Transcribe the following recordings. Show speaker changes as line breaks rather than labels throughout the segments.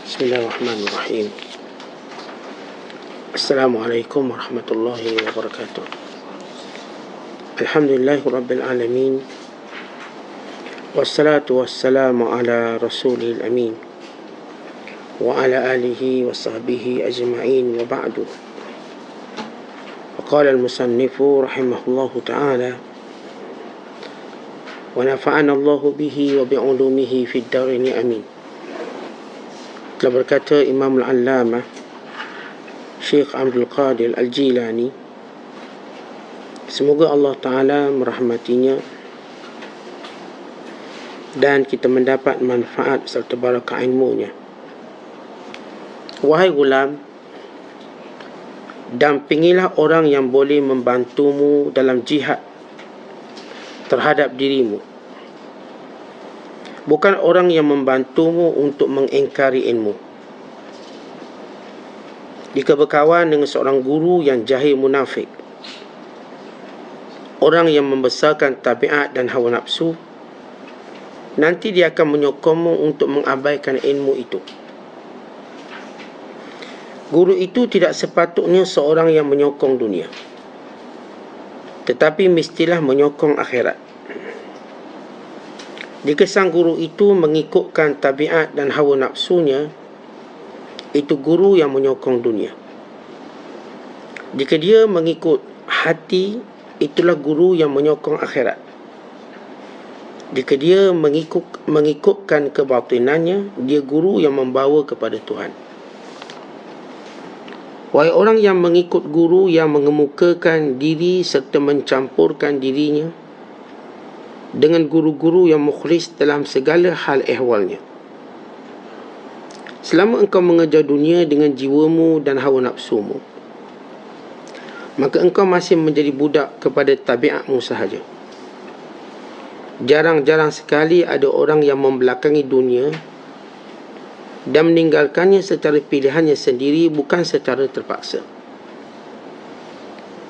Bismillahirrahmanirrahim. Assalamualaikum warahmatullahi wabarakatuh. Alhamdulillahi rabbil alamin. Wassalatu wassalamu ala rasulil amin. Wa ala alihi wa sahbihi ajma'in wa ba'du. Qala al-musannifu rahimahullahu ta'ala wa nafa'ana Allahu bihi wa bi'ulumihi fid darini amin. Telah berkata Imam Al-Allamah Syekh Abdul Qadir Al-Jilani, semoga Allah Ta'ala merahmatinya dan kita mendapat manfaat serta barakah ilmunya. Wahai gulam, dampingilah orang yang boleh membantumu dalam jihad terhadap dirimu, bukan orang yang membantumu untuk mengingkari ilmu. Jika berkawan dengan seorang guru yang jahil munafik, orang yang membesarkan tabiat dan hawa nafsu, nanti dia akan menyokongmu untuk mengabaikan ilmu itu. Guru itu tidak sepatutnya seorang yang menyokong dunia, tetapi mestilah menyokong akhirat. Jika sang guru itu mengikutkan tabiat dan hawa nafsunya, itu guru yang menyokong dunia. Jika dia mengikut hati, itulah guru yang menyokong akhirat. Jika dia mengikutkan kebatinannya, dia guru yang membawa kepada Tuhan. Wahai orang yang mengikut guru yang mengemukakan diri serta mencampurkan dirinya dengan guru-guru yang mukhlis dalam segala hal ehwalnya, selama engkau mengejar dunia dengan jiwamu dan hawa nafsumu, maka engkau masih menjadi budak kepada tabiatmu sahaja. Jarang-jarang sekali ada orang yang membelakangi dunia dan meninggalkannya secara pilihannya sendiri, bukan secara terpaksa.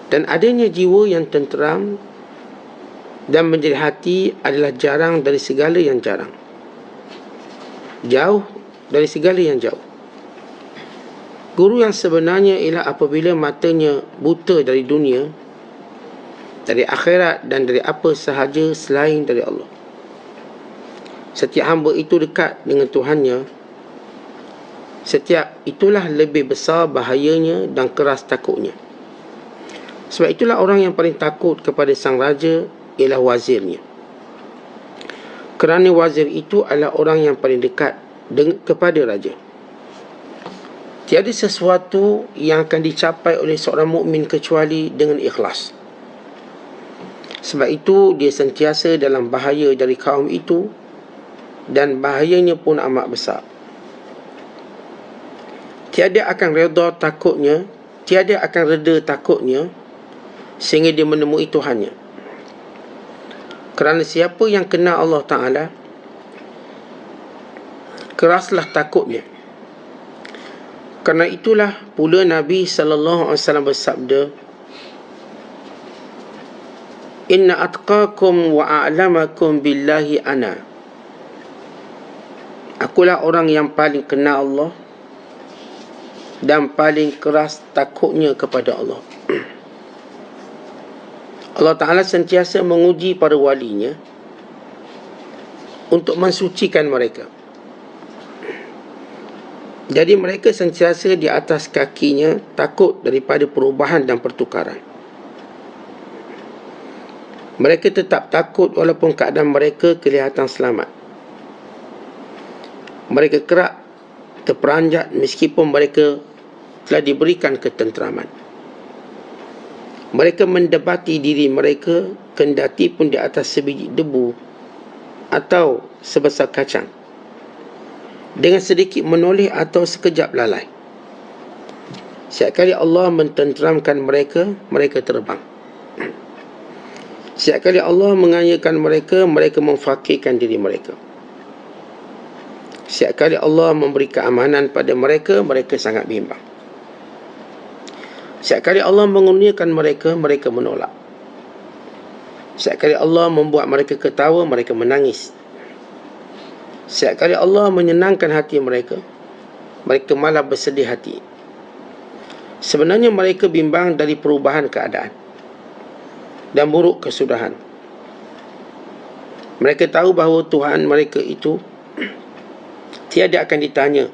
Dan adanya jiwa yang tenteram dan menjadi hati adalah jarang dari segala yang jarang, jauh dari segala yang jauh. Guru yang sebenarnya ialah apabila matanya buta dari dunia, dari akhirat dan dari apa sahaja selain dari Allah. Setiap hamba itu dekat dengan Tuhannya, setiap itulah lebih besar bahayanya dan keras takutnya. Sebab itulah orang yang paling takut kepada sang raja ialah wazirnya, kerana wazir itu adalah orang yang paling dekat kepada raja. Tiada sesuatu yang akan dicapai oleh seorang mukmin kecuali dengan ikhlas. Sebab itu dia sentiasa dalam bahaya dari kaum itu, dan bahayanya pun amat besar. Tiada akan reda takutnya sehingga dia menemui Tuhannya. Kerana siapa yang kenal Allah Ta'ala, keraslah takutnya. Kerana itulah pula Nabi SAW bersabda, Inna atqakum wa a'lamakum billahi ana. Akulah orang yang paling kenal Allah dan paling keras takutnya kepada Allah. Allah Ta'ala sentiasa menguji para walinya untuk mensucikan mereka. Jadi mereka sentiasa di atas kakinya, takut daripada perubahan dan pertukaran. Mereka tetap takut walaupun keadaan mereka kelihatan selamat. Mereka kerap terperanjat meskipun mereka telah diberikan ketenteraman. Mereka mendebati diri mereka kendati pun di atas sebiji debu atau sebesar kacang, dengan sedikit menoleh atau sekejap lalai. Setiap kali Allah mententeramkan mereka, mereka terbang. Setiap kali Allah mengayakan mereka, mereka memfakirkan diri mereka. Setiap kali Allah memberi keamanan pada mereka, mereka sangat bimbang. Setiap kali Allah mengurniakan mereka, mereka menolak. Setiap kali Allah membuat mereka ketawa, mereka menangis. Setiap kali Allah menyenangkan hati mereka, mereka malah bersedih hati. Sebenarnya mereka bimbang dari perubahan keadaan dan buruk kesudahan. Mereka tahu bahawa Tuhan mereka itu tiada akan ditanya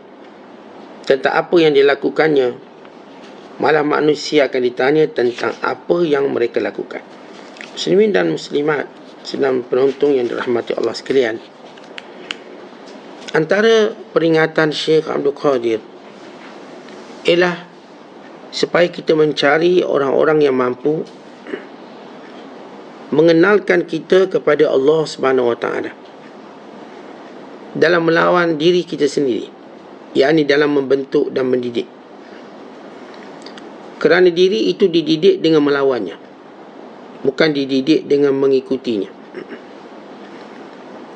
tentang apa yang dilakukannya, malah manusia akan ditanya tentang apa yang mereka lakukan. Muslimin dan muslimat sedang penonton yang dirahmati Allah sekalian, antara peringatan Syekh Abdul Qadir ialah supaya kita mencari orang-orang yang mampu mengenalkan kita kepada Allah Subhanahu Wa Taala dalam melawan diri kita sendiri, yakni dalam membentuk dan mendidik. Kerana diri itu dididik dengan melawannya, bukan dididik dengan mengikutinya.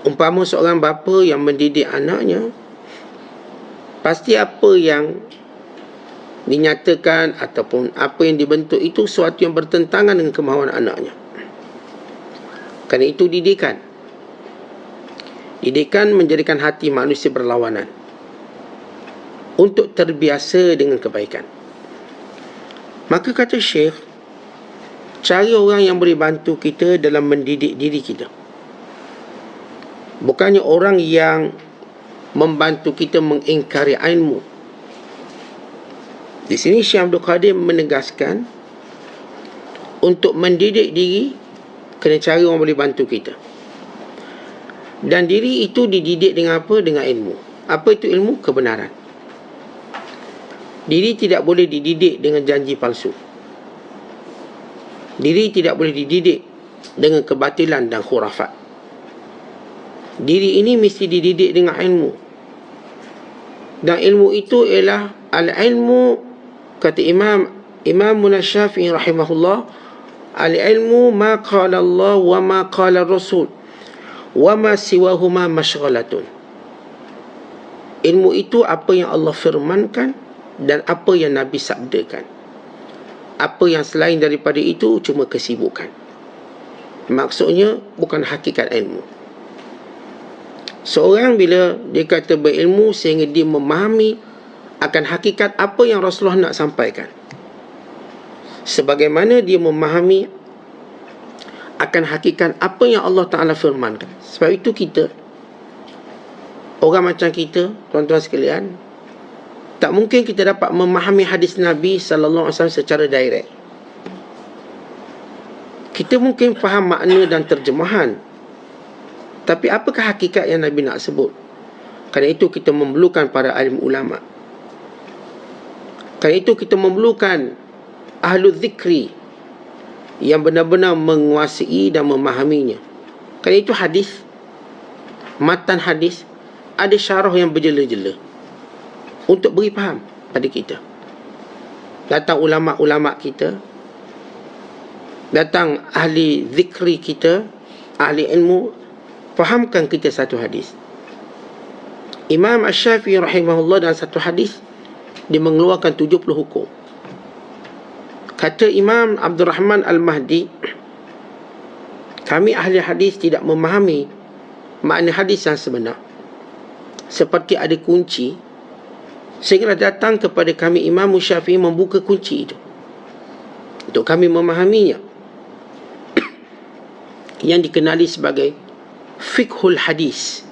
Umpama seorang bapa yang mendidik anaknya, pasti apa yang dinyatakan ataupun apa yang dibentuk itu sesuatu yang bertentangan dengan kemahuan anaknya. Kerana itu didikan. Didikan menjadikan hati manusia berlawanan untuk terbiasa dengan kebaikan. Maka kata Syekh, cari orang yang boleh bantu kita dalam mendidik diri kita, bukannya orang yang membantu kita mengingkari ilmu. Di sini Syekh Abdul Qadir menegaskan untuk mendidik diri kena cari orang boleh bantu kita. Dan diri itu dididik dengan apa? Dengan ilmu. Apa itu ilmu? Kebenaran. Diri tidak boleh dididik dengan janji palsu. Diri tidak boleh dididik dengan kebatilan dan khurafat. Diri ini mesti dididik dengan ilmu. Dan ilmu itu ialah al-ilmu, kata Imam Syafi'i rahimahullah, al-ilmu ma qala Allah wa ma qala Rasul wa ma siwahuma masyghalatun. Ilmu itu apa yang Allah firmankan dan apa yang Nabi sabdakan. Apa yang selain daripada itu cuma kesibukan. Maksudnya bukan hakikat ilmu. Seorang bila dia kata berilmu sehingga dia memahami akan hakikat apa yang Rasulullah nak sampaikan, sebagaimana dia memahami akan hakikat apa yang Allah Ta'ala firmankan. Sebab itu kita, orang macam kita, tuan-tuan sekalian, tak mungkin kita dapat memahami hadis Nabi sallallahu alaihi wasallam secara direct. Kita mungkin faham makna dan terjemahan, tapi apakah hakikat yang Nabi nak sebut? Kerana itu kita memerlukan para alim ulama. Kerana itu kita memerlukan ahlu zikri yang benar-benar menguasai dan memahaminya. Kerana itu hadis, matan hadis, ada syarah yang berjela-jela untuk beri faham pada kita. Datang ulama-ulama kita, datang ahli zikri kita, ahli ilmu, fahamkan kita satu hadis. Imam Syafi'i rahimahullah dalam satu hadis dia mengeluarkan 70 hukum. Kata Imam Abdul Rahman Al-Mahdi, kami ahli hadis tidak memahami makna hadis yang sebenar, seperti ada kunci, sehingga datang kepada kami Imam Syafi'i membuka kunci itu untuk kami memahaminya, yang dikenali sebagai fiqhul hadis,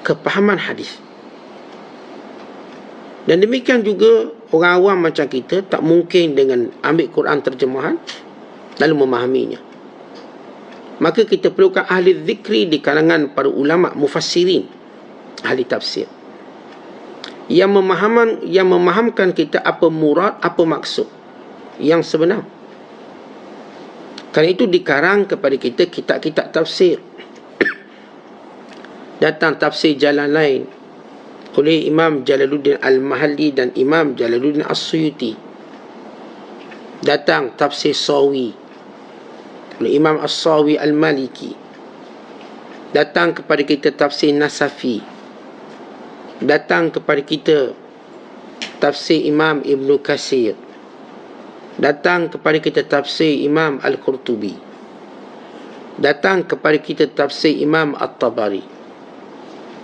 kepahaman hadis. Dan demikian juga orang awam macam kita tak mungkin dengan ambil Quran terjemahan lalu memahaminya. Maka kita perlukan ahli zikri di kalangan para ulama mufassirin, ahli tafsir, yang memahamkan kita apa murad, apa maksud yang sebenar. Kerana itu dikarang kepada kita kitab-kitab tafsir. Datang tafsir jalan lain oleh Imam Jalaluddin Al-Mahalli dan Imam Jalaluddin As-Suyuti. Datang tafsir Sawi oleh Imam As-Sawi Al-Maliki. Datang kepada kita tafsir Nasafi. Datang kepada kita tafsir Imam Ibn Katsir. Datang kepada kita tafsir Imam Al-Qurtubi. Datang kepada kita tafsir Imam At-Tabari.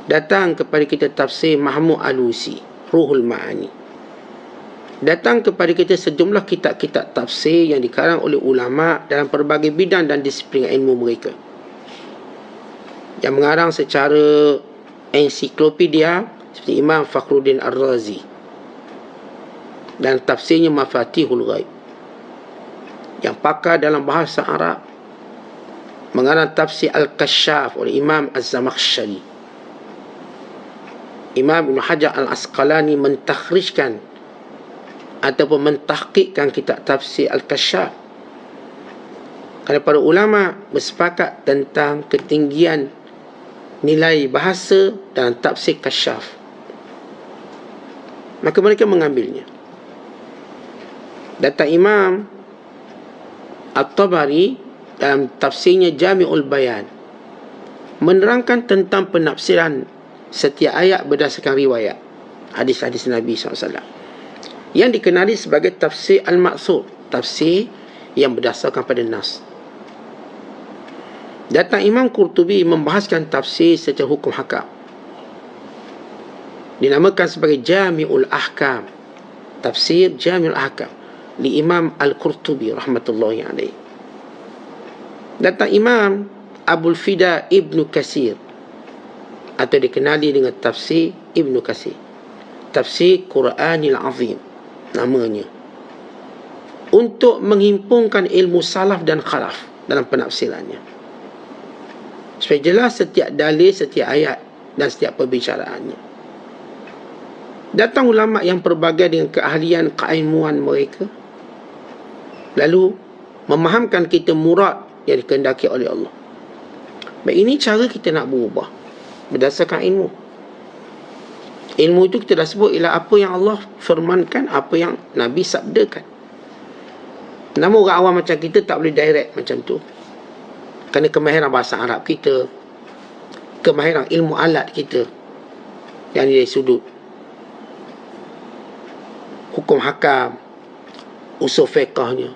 Datang kepada kita tafsir Mahmud Alusi, Ruhul Ma'ani. Datang kepada kita sejumlah kitab-kitab tafsir yang dikarang oleh ulama dalam pelbagai bidang dan disiplin ilmu mereka, yang mengarang secara ensiklopedia, seperti Imam Fakhruddin Ar-Razi dan tafsirnya Mafatihul Ghaib. Yang pakar dalam bahasa Arab mengarang tafsir Al-Kashaf oleh Imam Az-Zamakhsyari. Imam Ibn Hajar Al-Asqalani mentakhrijkan ataupun mentahqiqkan kitab tafsir Al-Kashaf. Kerana para ulama bersepakat tentang ketinggian nilai bahasa dalam tafsir Kashaf, maka mereka mengambilnya. Datang Imam At-Tabari dalam tafsirnya Jami'ul Bayan menerangkan tentang penafsiran setiap ayat berdasarkan riwayat hadis-hadis Nabi SAW, yang dikenali sebagai tafsir Al-Ma'thur, tafsir yang berdasarkan pada nas. Datang Imam Qurtubi membahaskan tafsir secara hukum hakam, dinamakan sebagai Jami'ul Ahkam, tafsir Jami'ul Ahkam li Imam Al-Qurtubi rahmatullahi alaih. Datang Imam Abul Fida Ibnu Katsir, atau dikenali dengan tafsir Ibnu Katsir, tafsir Quranil Azim namanya, untuk menghimpunkan ilmu salaf dan khalaf dalam penafsirannya, supaya jelas setiap dalil, setiap ayat dan setiap perbicaraannya. Datang ulama yang pelbagai dengan keahlian, keilmuan mereka, lalu memahamkan kita murad yang dikehendaki oleh Allah. Baik, ini cara kita nak berubah berdasarkan ilmu. Ilmu itu kita dah sebut ialah apa yang Allah firmankan, apa yang Nabi sabdakan. Namun orang awam macam kita tak boleh direct macam tu, kerana kemahiran bahasa Arab kita, kemahiran ilmu alat kita yang dari sudut hukum hakam, usul fiqahnya,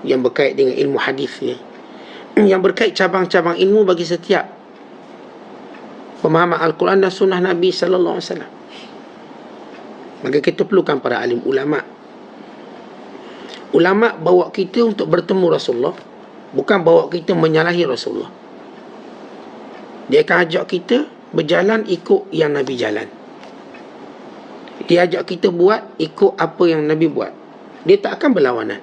yang berkait dengan ilmu hadisnya, yang berkait cabang-cabang ilmu bagi setiap pemahaman Al-Quran dan Sunnah Nabi sallallahu alaihi wasallam. Maka kita perlukan para alim ulama. Ulama bawa kita untuk bertemu Rasulullah, bukan bawa kita menyalahi Rasulullah. Dia akan ajak kita berjalan ikut yang Nabi jalan. Dia ajak kita buat ikut apa yang Nabi buat. Dia tak akan berlawanan.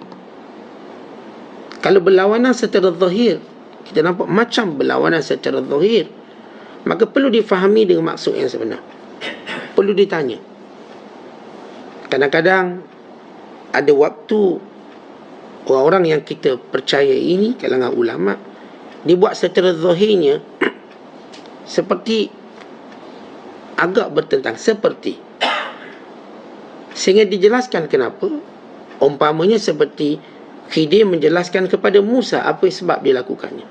Kalau berlawanan secara zahir, kita nampak macam berlawanan secara zahir, maka perlu difahami dengan maksud yang sebenar. Perlu ditanya. Kadang-kadang ada waktu orang-orang yang kita percaya ini, kalangan ulama, dibuat secara zahirnya seperti agak bertentang, seperti, sehingga dijelaskan kenapa. Umpamanya seperti Khidir menjelaskan kepada Musa apa sebab dia lakukannya,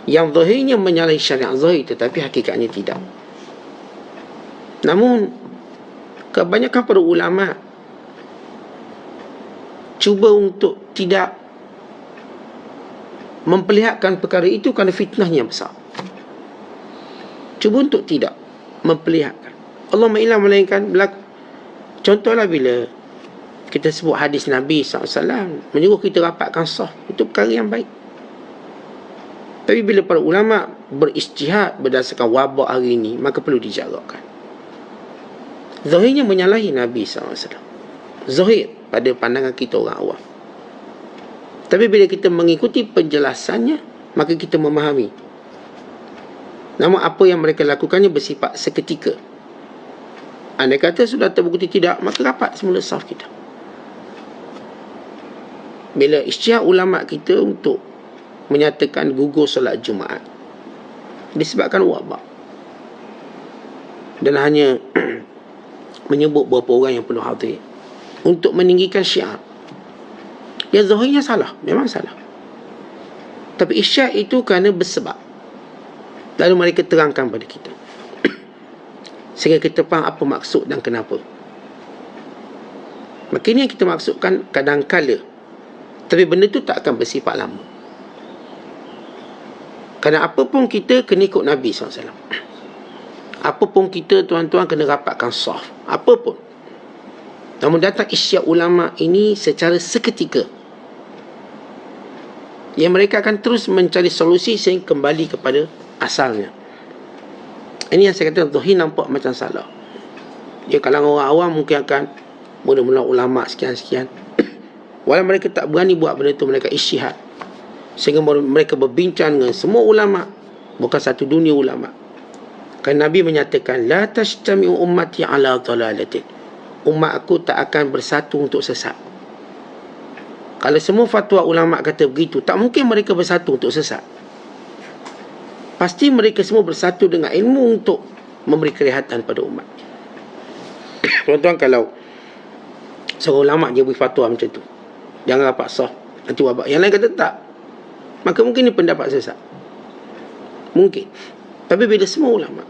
yang zahirnya menyalahi syariat zahir, tetapi hakikatnya tidak. Namun kebanyakan para ulama cuba untuk tidak memperlihatkan perkara itu kerana fitnahnya besar. Cuba untuk tidak memperlihatkan. Allahumma illa melainkan berlaku. Contohlah bila kita sebut hadis Nabi SAW menyuruh kita rapatkan saf, itu perkara yang baik. Tapi bila para ulama berijtihad berdasarkan wabak hari ini, maka perlu dijarakkan. Zahirnya menyalahi Nabi SAW, zahir pada pandangan kita orang awam. Tapi bila kita mengikuti penjelasannya, maka kita memahami. Namun apa yang mereka lakukannya bersifat seketika. Andai kata sudah terbukti tidak, maka rapat semula saf kita. Bila ijtihad ulama kita untuk menyatakan gugur solat Jumaat disebabkan wabak, dan hanya menyebut beberapa orang yang perlu hadir untuk meninggikan syiar, yang zahirnya salah, memang salah, tapi ijtihad itu kerana bersebab. Lalu mereka terangkan pada kita sehingga kita faham apa maksud dan kenapa. Maka ini yang kita maksudkan kadang-kala, tapi benda itu tak akan bersifat lama. Kerana apa pun kita kena ikut Nabi SAW. Apa pun kita, tuan-tuan, kena rapatkan saf. Apa pun. Namun datang isyak ulama ini secara seketika, yang mereka akan terus mencari solusi sehingga kembali kepada asalnya. Ini yang saya kata Zahir nampak macam salah. Dia kalangan orang awam mungkin akan mula-mula ulama sekian-sekian. Walau mereka tak berani buat benda itu, mereka isytihad. Sehingga mereka berbincang dengan semua ulama, bukan satu dunia ulama. Kan Nabi menyatakan, la tashtami'u ummati ala dhalalatin. Umat aku tak akan bersatu untuk sesat. Kalau semua fatwa ulama kata begitu, tak mungkin mereka bersatu untuk sesat. Pasti mereka semua bersatu dengan ilmu untuk memberi kelihatan pada umat. Tuan-tuan, kalau seorang ulama dia beri fatwa macam tu, jangan rapat sah, nanti wabak. Yang lain kata tak, maka mungkin ini pendapat sesat. Mungkin. Tapi bila semua ulama,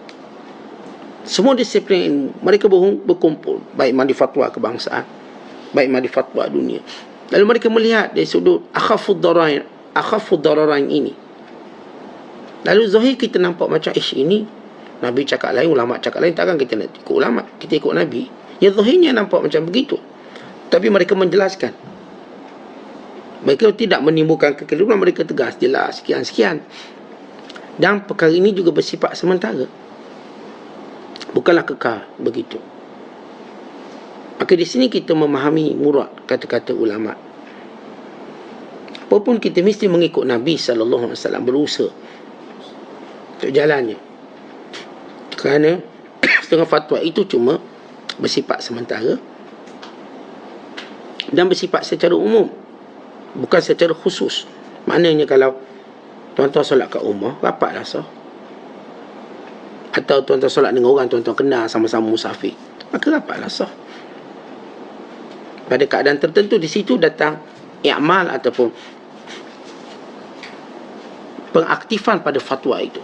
semua disiplin ilmu, mereka berkumpul, baik mandi fatwa kebangsaan, baik mandi fatwa dunia, lalu mereka melihat dari sudut akhafud dararain ini, lalu zahir kita nampak macam ini Nabi cakap lain, ulama cakap lain, takkan kita nak ikut ulama, kita ikut Nabi. Ya, zahirnya nampak macam begitu, tapi mereka menjelaskan, mereka tidak menimbulkan kekeliruan, mereka tegas, jelas, sekian-sekian. Dan perkara ini juga bersifat sementara, bukanlah kekal begitu. Maka di sini kita memahami murad kata-kata ulama. Apapun kita mesti mengikut Nabi SAW, berusaha untuk jalannya. Kerana setengah fatwa itu cuma bersifat sementara dan bersifat secara umum, bukan secara khusus. Maknanya kalau tuan-tuan solat kat rumah, rapatlah sah. Atau tuan-tuan solat dengan orang tuan-tuan kenal, sama-sama musafir, maka rapatlah sah. Pada keadaan tertentu, di situ datang i'mal ataupun pengaktifan pada fatwa itu,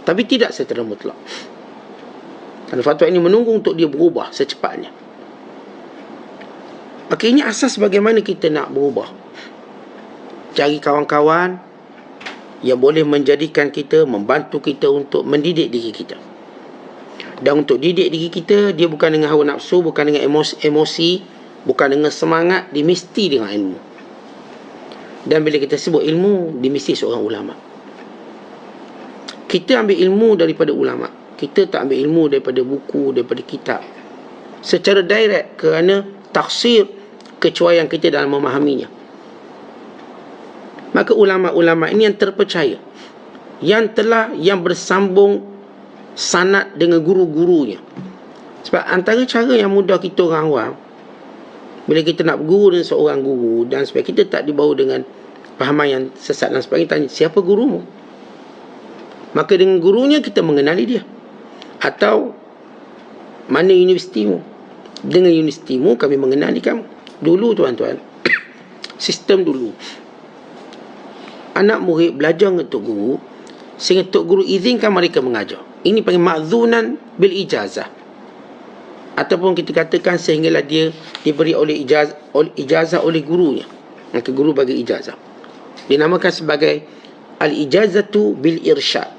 tapi tidak secara mutlak. Kerana fatwa ini menunggu untuk dia berubah secepatnya. Maka ini asas bagaimana kita nak berubah. Cari kawan-kawan yang boleh menjadikan kita, membantu kita untuk mendidik diri kita. Dan untuk didik diri kita, dia bukan dengan hawa nafsu, bukan dengan emosi, bukan dengan semangat, dia mesti dengan ilmu. Dan bila kita sebut ilmu, dia mesti seorang ulama. Kita ambil ilmu daripada ulama, kita tak ambil ilmu daripada buku, daripada kitab secara direct, kerana taksir kecuaian kita dalam memahaminya. Maka ulama-ulama ini yang terpercaya, yang bersambung sanad dengan guru-gurunya. Sebab antara cara yang mudah kita orang awam, bila kita nak berguru dengan seorang guru, dan supaya kita tak dibawa dengan pahaman yang sesat dan sebagainya, tanya, siapa gurumu? Maka dengan gurunya kita mengenali dia. Atau, mana universitimu? Dengan universitimu kami mengenali kamu. Dulu tuan-tuan, sistem dulu, anak murid belajar dengan Tok Guru, sehingga Tok Guru izinkan mereka mengajar. Ini panggil ma'zunan bil ijazah. Ataupun kita katakan sehinggalah dia diberi oleh ijazah oleh gurunya. Maka guru bagi ijazah. Dinamakan sebagai al-ijazatu bil irsyad.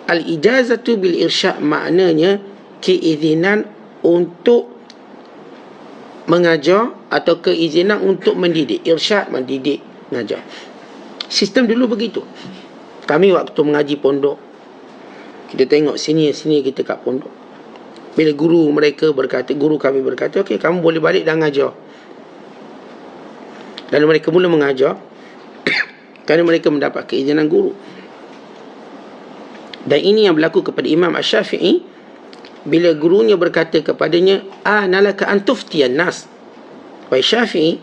Al-ijazatu bil irsyad maknanya keizinan untuk mengajar atau keizinan untuk mendidik. Irsyad, mendidik, mengajar. Sistem dulu begitu. Kami waktu mengaji pondok, kita tengok sini kita kat pondok. Bila guru kami berkata, okey, kamu boleh balik dan mengajar. Dan mereka mula mengajar kerana mereka mendapat keizinan guru. Dan ini yang berlaku kepada Imam Asy-Syafi'i bila gurunya berkata kepadanya, nalaka an tuftiyan nas. Wahai Syafi'i,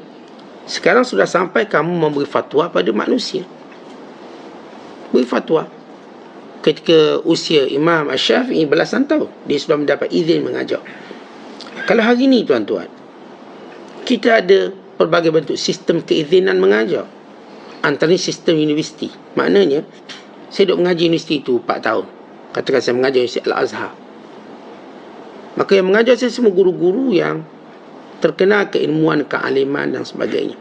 sekarang sudah sampai kamu memberi fatwa pada manusia. Beri fatwa. Ketika usia Imam Asy-Syafi'i belasan tahun, dia sudah mendapat izin mengajar. Kalau hari ini tuan-tuan, kita ada pelbagai bentuk sistem keizinan mengajar. Antaranya sistem universiti. Maknanya, saya duduk mengaji universiti itu 4 tahun. Katakan saya mengajar Universiti Al-Azhar. Maka yang mengajar saya semua guru-guru yang terkenal keilmuan, kealiman dan sebagainya.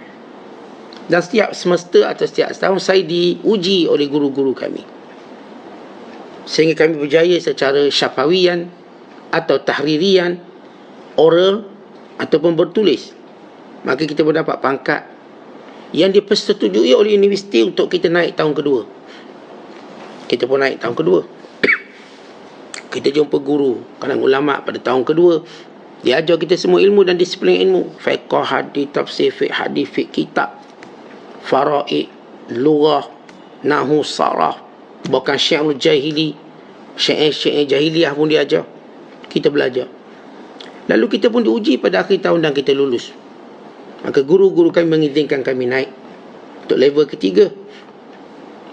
Dan setiap semester atau setiap tahun saya diuji oleh guru-guru kami. sehingga kami berjaya secara syafawian atau tahririan, oral ataupun bertulis, maka kita mendapat pangkat yang dipersetujui oleh universiti untuk kita naik tahun kedua. Kita pun naik tahun kedua. Kita jumpa guru kalangan ulama pada tahun kedua. Dia ajar kita semua ilmu dan disiplin ilmu. Fiqh, hadis, tafsir, fiqh, hadis, fiqh kitab, faraid, lughah, nahwu, sarah, bahkan syairul jahili, syair jahiliyah pun dia ajar. Kita belajar. Lalu kita pun diuji pada akhir tahun dan kita lulus. Maka guru-guru kami mengizinkan kami naik untuk level ketiga.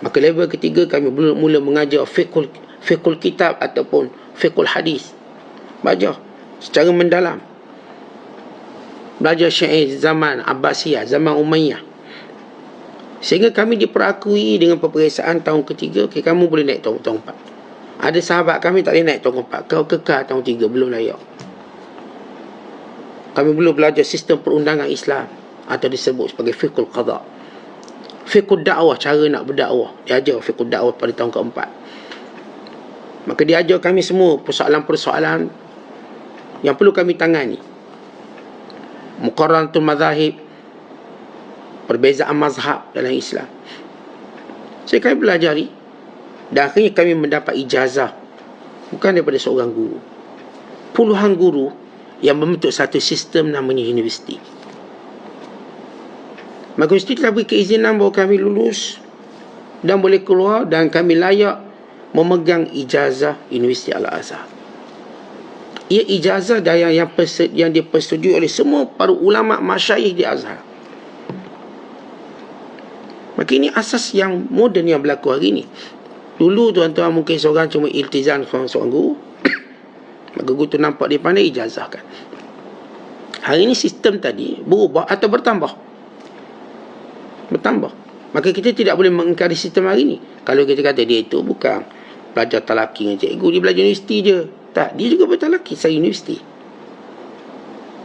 Maka level ketiga kami mula mengajar fiqhul kitab ataupun fiqhul hadis. Belajar secara mendalam. Belajar syair zaman Abbasiyah, zaman Umayyah. Sehingga kami diperakui dengan peperiksaan tahun ketiga, okay, kamu boleh naik tahun 4. Ada sahabat kami tak boleh naik tahun 4. Kau kekal tahun 3, belum layak. Kami belum belajar sistem perundangan Islam atau disebut sebagai fiqhul qada. Fiqhul dakwah, cara nak berdakwah. Dia ajar fiqhul dakwah pada tahun keempat. Maka dia ajar kami semua persoalan-persoalan yang perlu kami tangani. Muqarranatul mazahib, perbezaan mazhab dalam Islam. Saya kami pelajari dan akhirnya kami mendapat ijazah bukan daripada seorang guru, puluhan guru yang membentuk satu sistem namanya universiti. Maka universiti telah beri keizinan bahawa kami lulus dan boleh keluar dan kami layak memegang ijazah Universiti Al-Azhar. Ia ijazah yang dipersetujui oleh semua para ulama masyayikh di Azhar. Maka ini asas yang moden yang berlaku hari ini. Dulu tuan-tuan mungkin seorang cuma iltizam seorang guru. Maka guru tu nampak dia pandai, ijazahkan. Hari ini sistem tadi berubah atau bertambah. Maka kita tidak boleh mengingkari sistem hari ini. Kalau kita kata dia itu bukan belajar talaki dengan cikgu, dia belajar universiti je. Tak, dia juga bertalaki saya universiti.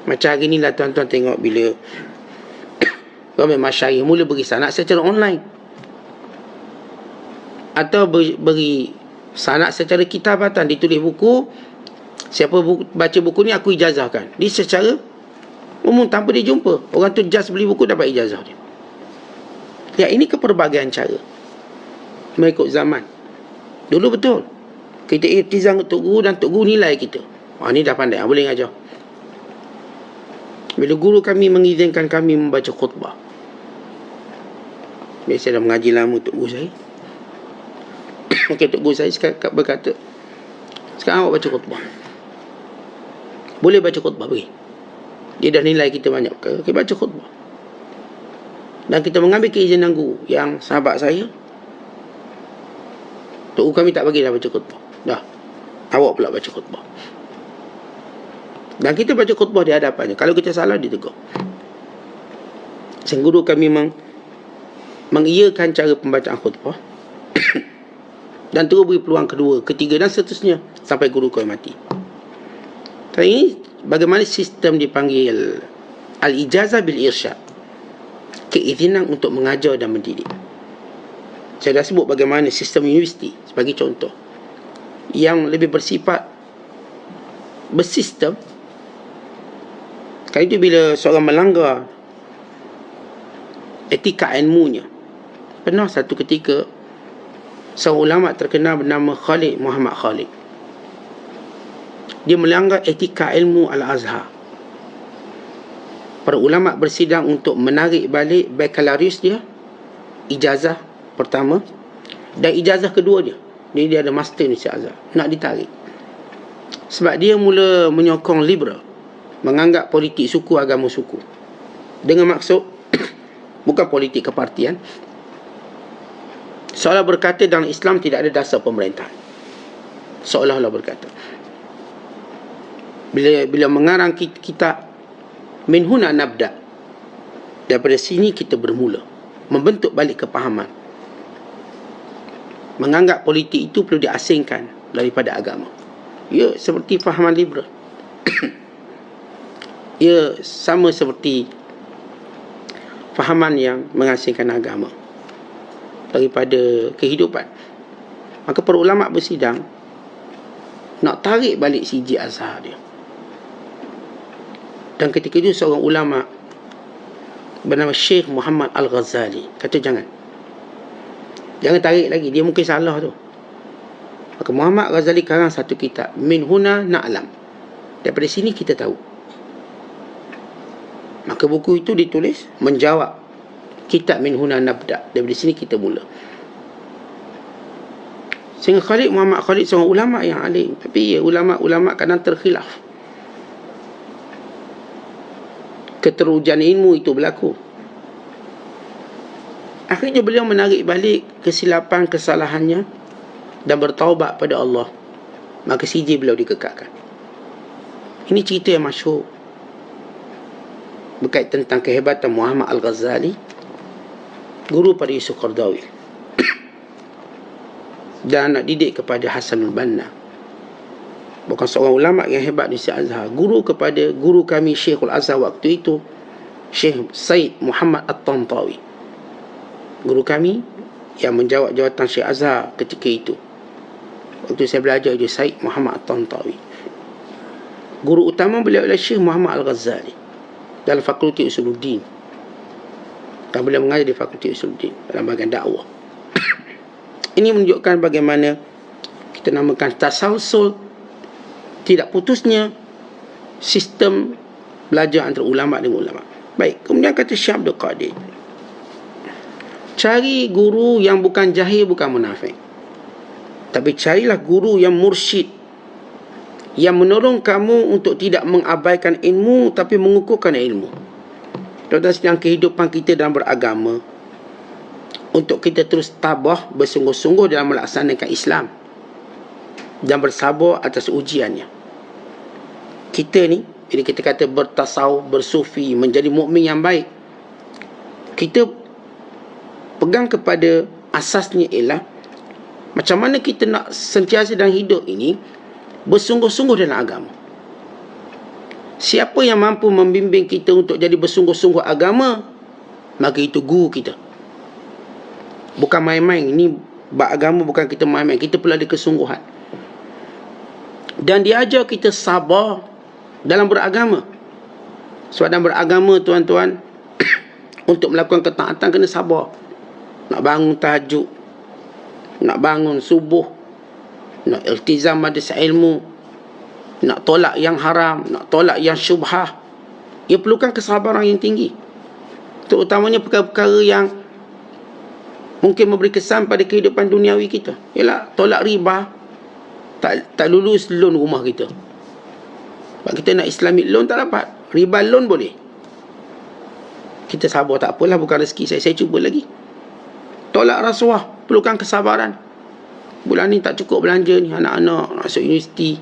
Macam hari inilah tuan-tuan tengok bila ramai masyayikh mula beri sanad secara online atau beri sanad secara kitabatan, ditulis buku. Siapa baca buku ni aku ijazahkan. Dia secara umum tanpa dia jumpa. Orang tu just beli buku dapat ijazah dia. Ya, ini keperbagaian cara mengikut zaman. Dulu betul kita iltizam untuk guru dan untuk guru nilai kita. Ni dah pandai, boleh ngajar. Bila guru kami mengizinkan kami membaca khutbah, biasa dah mengaji lama untuk guru saya. Maka untuk guru saya berkata, sekarang awak baca khutbah. Boleh baca khutbah, beri. Dia dah nilai kita banyak perkara. Okay, baca khutbah. Dan kita mengambil keizinan guru. Yang sahabat saya, tok guru kami tak bagi dah baca khutbah. Dah, awak pula baca khutbah. Dan kita baca khutbah di hadapannya. Kalau kita salah, ditegur. Sehingga guru kami mengiyakan cara pembacaan khutbah. Dan terus beri peluang kedua, ketiga dan seterusnya sampai guru kami mati. Kali ini bagaimana sistem dipanggil al-ijazah bil irsyad, keizinan untuk mengajar dan mendidik. Saya dah sebut bagaimana sistem universiti sebagai contoh yang lebih bersifat bersistem. Kali itu bila seorang melanggar etika ilmunya, pernah satu ketika seorang ulama terkenal bernama Khalid Muhammad Khalid, dia melanggar etika ilmu Al-Azhar. Para ulama bersidang untuk menarik balik bakalarius dia, ijazah pertama, dan ijazah kedua dia. Dia ada master ni Azhar, nak ditarik. Sebab dia mula menyokong liberal, menganggap politik suku agama suku. Dengan maksud bukan politik kepartian. Seolah berkata dalam Islam tidak ada dasar pemerintahan. Seolah-olah berkata. Bila mengarang kitab Min Huna Nabda, daripada sini kita bermula membentuk balik kepahaman. Menganggap politik itu perlu diasingkan daripada agama. Ya, seperti fahaman liberal. Ya, sama seperti fahaman yang mengasingkan agama daripada kehidupan. Maka para ulama bersidang nak tarik balik sijil Azhar dia. Dan ketika itu seorang ulama bernama Syekh Muhammad Al-Ghazali kata jangan tarik lagi, dia mungkin salah tu. Maka Muhammad Ghazali karang satu kitab, Min Huna Na'lam, daripada sini kita tahu. Maka buku itu ditulis menjawab kitab Min Huna Nabda, daripada sini kita mula. Sehingga Muhammad Khalid seorang ulama yang alim, tapi ya, ulama-ulama kadang terkhilaf. Keterujan ilmu itu berlaku. Akhirnya beliau menarik balik kesilapan, kesalahannya dan bertaubat pada Allah. Maka sijil beliau dikekalkan. Ini cerita yang masyhur berkaitan tentang kehebatan Muhammad Al-Ghazali, guru pada Yusuf Qaradawi dan anak didik kepada Hasanul Banna. Bukan seorang ulama yang hebat di Azhar, guru kepada guru kami Syekhul Azhar waktu itu, Syekh Said Muhammad At-Tantawi, guru kami yang menjawab jawatan Syekh Azhar ketika itu. Waktu saya belajar di Said Muhammad At-Tantawi. Guru utama beliau adalah Syekh Muhammad Al-Ghazali dalam Fakulti Usuluddin. Dan beliau mengajar di Fakulti Usuluddin dalam bahagian dakwah. Ini menunjukkan bagaimana kita namakan tasalsul, tidak putusnya sistem belajar antara ulama dengan ulama. Baik, kemudian kata Syekh Abdul Qadir, cari guru yang bukan jahil, bukan munafik, tapi carilah guru yang mursyid, yang menolong kamu untuk tidak mengabaikan ilmu tapi mengukuhkan ilmu. Dalam sidang kehidupan kita dalam beragama, untuk kita terus tabah, bersungguh-sungguh dalam melaksanakan Islam dan bersabar atas ujiannya. Kita ni, bila kita kata bertasawuf, bersufi, menjadi mukmin yang baik, kita pegang kepada asasnya ialah macam mana kita nak sentiasa dalam hidup ini bersungguh-sungguh dalam agama. Siapa yang mampu membimbing kita untuk jadi bersungguh-sungguh agama, maka itu guru kita. Bukan main-main. Ini agama bukan kita main-main, kita perlu ada kesungguhan. Dan dia ajar kita sabar dalam beragama. Sebab dalam beragama, tuan-tuan, untuk melakukan ketaatan kena sabar. Nak bangun tahajud, nak bangun subuh, nak iltizam majlis ilmu, nak tolak yang haram, nak tolak yang syubhah, ia perlukan kesabaran yang tinggi. Terutamanya perkara-perkara yang mungkin memberi kesan pada kehidupan duniawi kita. Ialah tolak riba, tak lulus loan rumah kita. Sebab kita nak Islamic loan tak dapat, riba loan boleh. Kita sabar, tak apalah, bukan rezeki saya cuba lagi. Tolak rasuah, perlukan kesabaran. Bulan ni tak cukup belanja ni, anak-anak masuk universiti,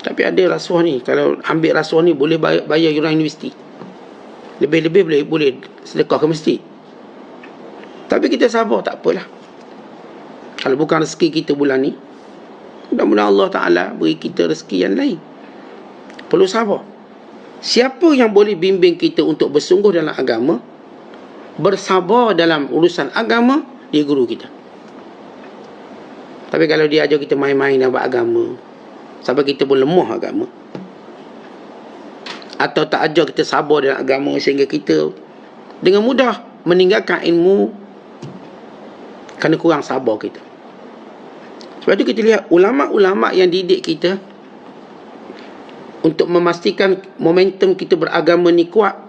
tapi ada rasuah ni. Kalau ambil rasuah ni boleh bayar yuran universiti. Lebih-lebih boleh sedekah ke masjid. Tapi kita sabar, tak apalah. Kalau bukan rezeki kita bulan ni, mudah-mudahan Allah Ta'ala beri kita rezeki yang lain. Perlu sabar. Siapa yang boleh bimbing kita untuk bersungguh dalam agama, bersabar dalam urusan agama, dia guru kita. Tapi kalau dia ajar kita main-main dalam agama, sampai kita pun lemah agama, atau tak ajar kita sabar dalam agama sehingga kita dengan mudah meninggalkan ilmu kerana kurang sabar kita. Sebab itu kita lihat ulama-ulama yang didik kita untuk memastikan momentum kita beragama ni kuat,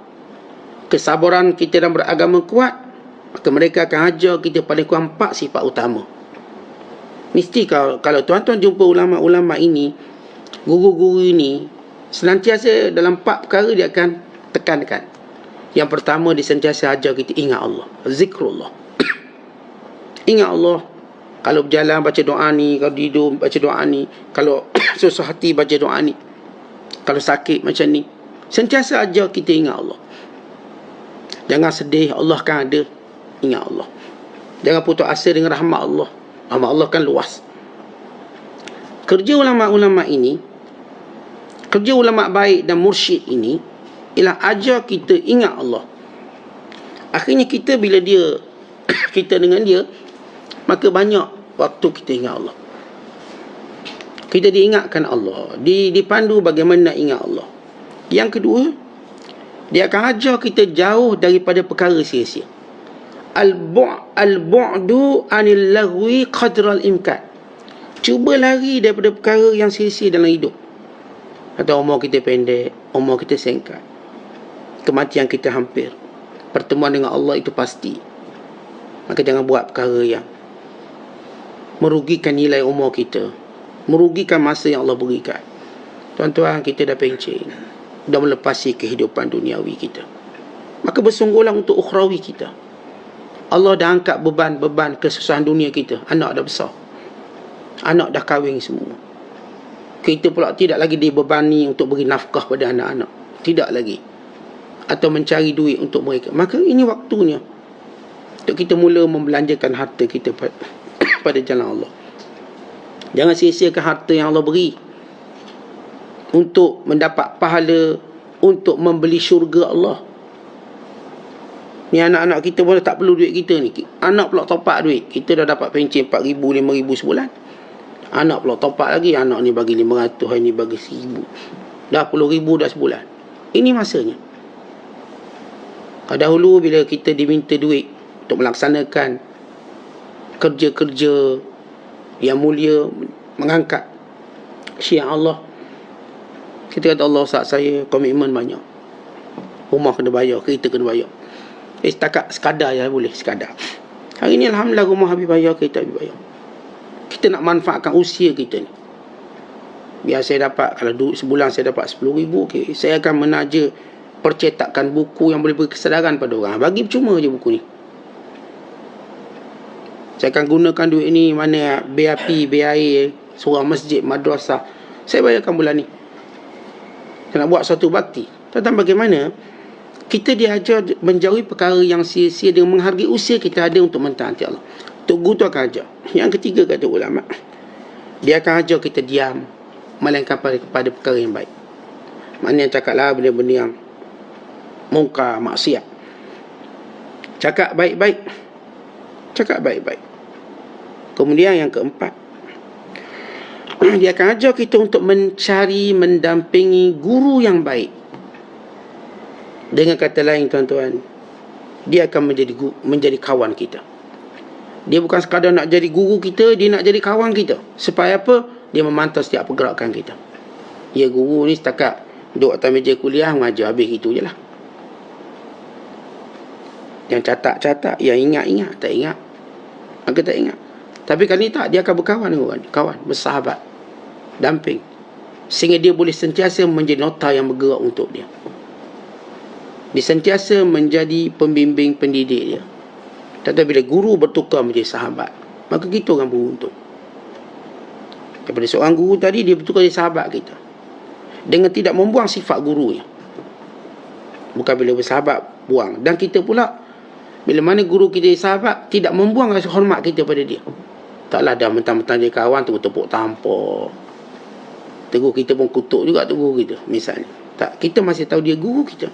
kesabaran kita dalam beragama kuat, maka mereka akan ajar kita paling kurang 4 sifat utama. Mesti kalau tuan-tuan jumpa ulama-ulama ini, guru-guru ini, senantiasa dalam 4 perkara dia akan tekankan. Yang pertama, dia sentiasa ajar kita ingat Allah, zikrullah. Ingat Allah. Kalau berjalan baca doa ni, kalau tidur baca doa ni, kalau susah hati baca doa ni, kalau sakit macam ni, sentiasa ajar kita ingat Allah. Jangan sedih, Allah kan ada. Ingat Allah. Jangan putus asa dengan rahmat Allah. Rahmat Allah kan luas. Kerja ulama-ulama ini, kerja ulama baik dan mursyid ini, ialah ajar kita ingat Allah. Akhirnya kita bila dia kita dengan dia, maka banyak waktu kita ingat Allah. Kita diingatkan Allah, dipandu bagaimana nak ingat Allah. Yang kedua, dia akan ajar kita jauh daripada perkara sia-sia. Al-bu'du anil lagwi qadral imkan. Cuba lari daripada perkara yang sia-sia dalam hidup. Atau umur kita pendek, umur kita singkat, kematian kita hampir, pertemuan dengan Allah itu pasti. Maka jangan buat perkara yang merugikan nilai umur kita, merugikan masa yang Allah berikan. Tuan-tuan, kita dah pencen, dah melepasi kehidupan duniawi kita. Maka bersungguhlah untuk ukhrawi kita. Allah dah angkat beban-beban kesusahan dunia kita. Anak dah besar, anak dah kahwin semua. Kita pula tidak lagi dibebani untuk beri nafkah pada anak-anak, tidak lagi, atau mencari duit untuk mereka. Maka ini waktunya untuk kita mula membelanjakan harta kita pada jalan Allah. Jangan sia-siakan harta yang Allah beri untuk mendapat pahala, untuk membeli syurga Allah. Ni anak-anak kita pun tak perlu duit kita ni. Anak pula topak duit. Kita dah dapat pencen 4,000, 5,000 sebulan. Anak pula topak lagi. Anak ni bagi 500, hari ni bagi 1,000. Dah 10,000 dah sebulan. Ini masanya. Dahulu bila kita diminta duit untuk melaksanakan kerja-kerja yang mulia, mengangkat syiar Allah, kita kata, Allah, Ustaz, saya komitmen banyak, rumah kena bayar, kereta kena bayar. Setakat sekadar je boleh, sekadar. Hari ni alhamdulillah rumah habis bayar, kereta habis bayar. Kita nak manfaatkan usia kita ni. Biar saya dapat, kalau sebulan saya dapat 10,000, okay, saya akan menaja percetakan buku yang boleh beri kesedaran pada orang. Bagi percuma je buku ni. Saya akan gunakan duit ni, mana BAP, BAI, seorang masjid, madrasah, saya bayarkan bulan ni. Saya nak buat satu bakti. Tentang bagaimana kita diajar menjauhi perkara yang sia-sia dengan menghargai usia kita ada untuk mentaati Allah. Tok Guru tu akan ajar. Yang ketiga, kata ulama, dia akan ajar kita diam, melainkan pada perkara yang baik. Maknanya cakaplah benda-benda yang mungkar, maksiat. Cakap baik-baik. Cakap baik-baik. Kemudian yang keempat, dia akan ajar kita untuk mencari, mendampingi guru yang baik. Dengan kata lain, tuan-tuan, dia akan menjadi kawan kita. Dia bukan sekadar nak jadi guru kita, dia nak jadi kawan kita. Supaya apa? Dia memantau setiap pergerakan kita. Ya, guru ni setakat duduk atas meja kuliah, mengajar, habis itu je lah. Yang catat-catat, yang ingat-ingat, tak ingat, maka tak ingat. Tapi kali ni tak, dia akan berkawan dengan orang, kawan, bersahabat, damping, sehingga dia boleh sentiasa menjadi nota yang bergerak untuk dia. Dia sentiasa menjadi pembimbing, pendidik dia. Tetapi bila guru bertukar menjadi sahabat, maka kita orang beruntung. Daripada seorang guru tadi, dia bertukar jadi sahabat kita, dengan tidak membuang sifat gurunya. Bukan bila bersahabat buang. Dan kita pula, bila mana guru kita jadi sahabat, tidak membuang rasa hormat kita pada dia. Taklah dah mentang-mentang dia kawan, tepuk tampuk. Guru kita pun kutuk juga tu guru kita, misalnya. Tak, kita masih tahu dia guru kita.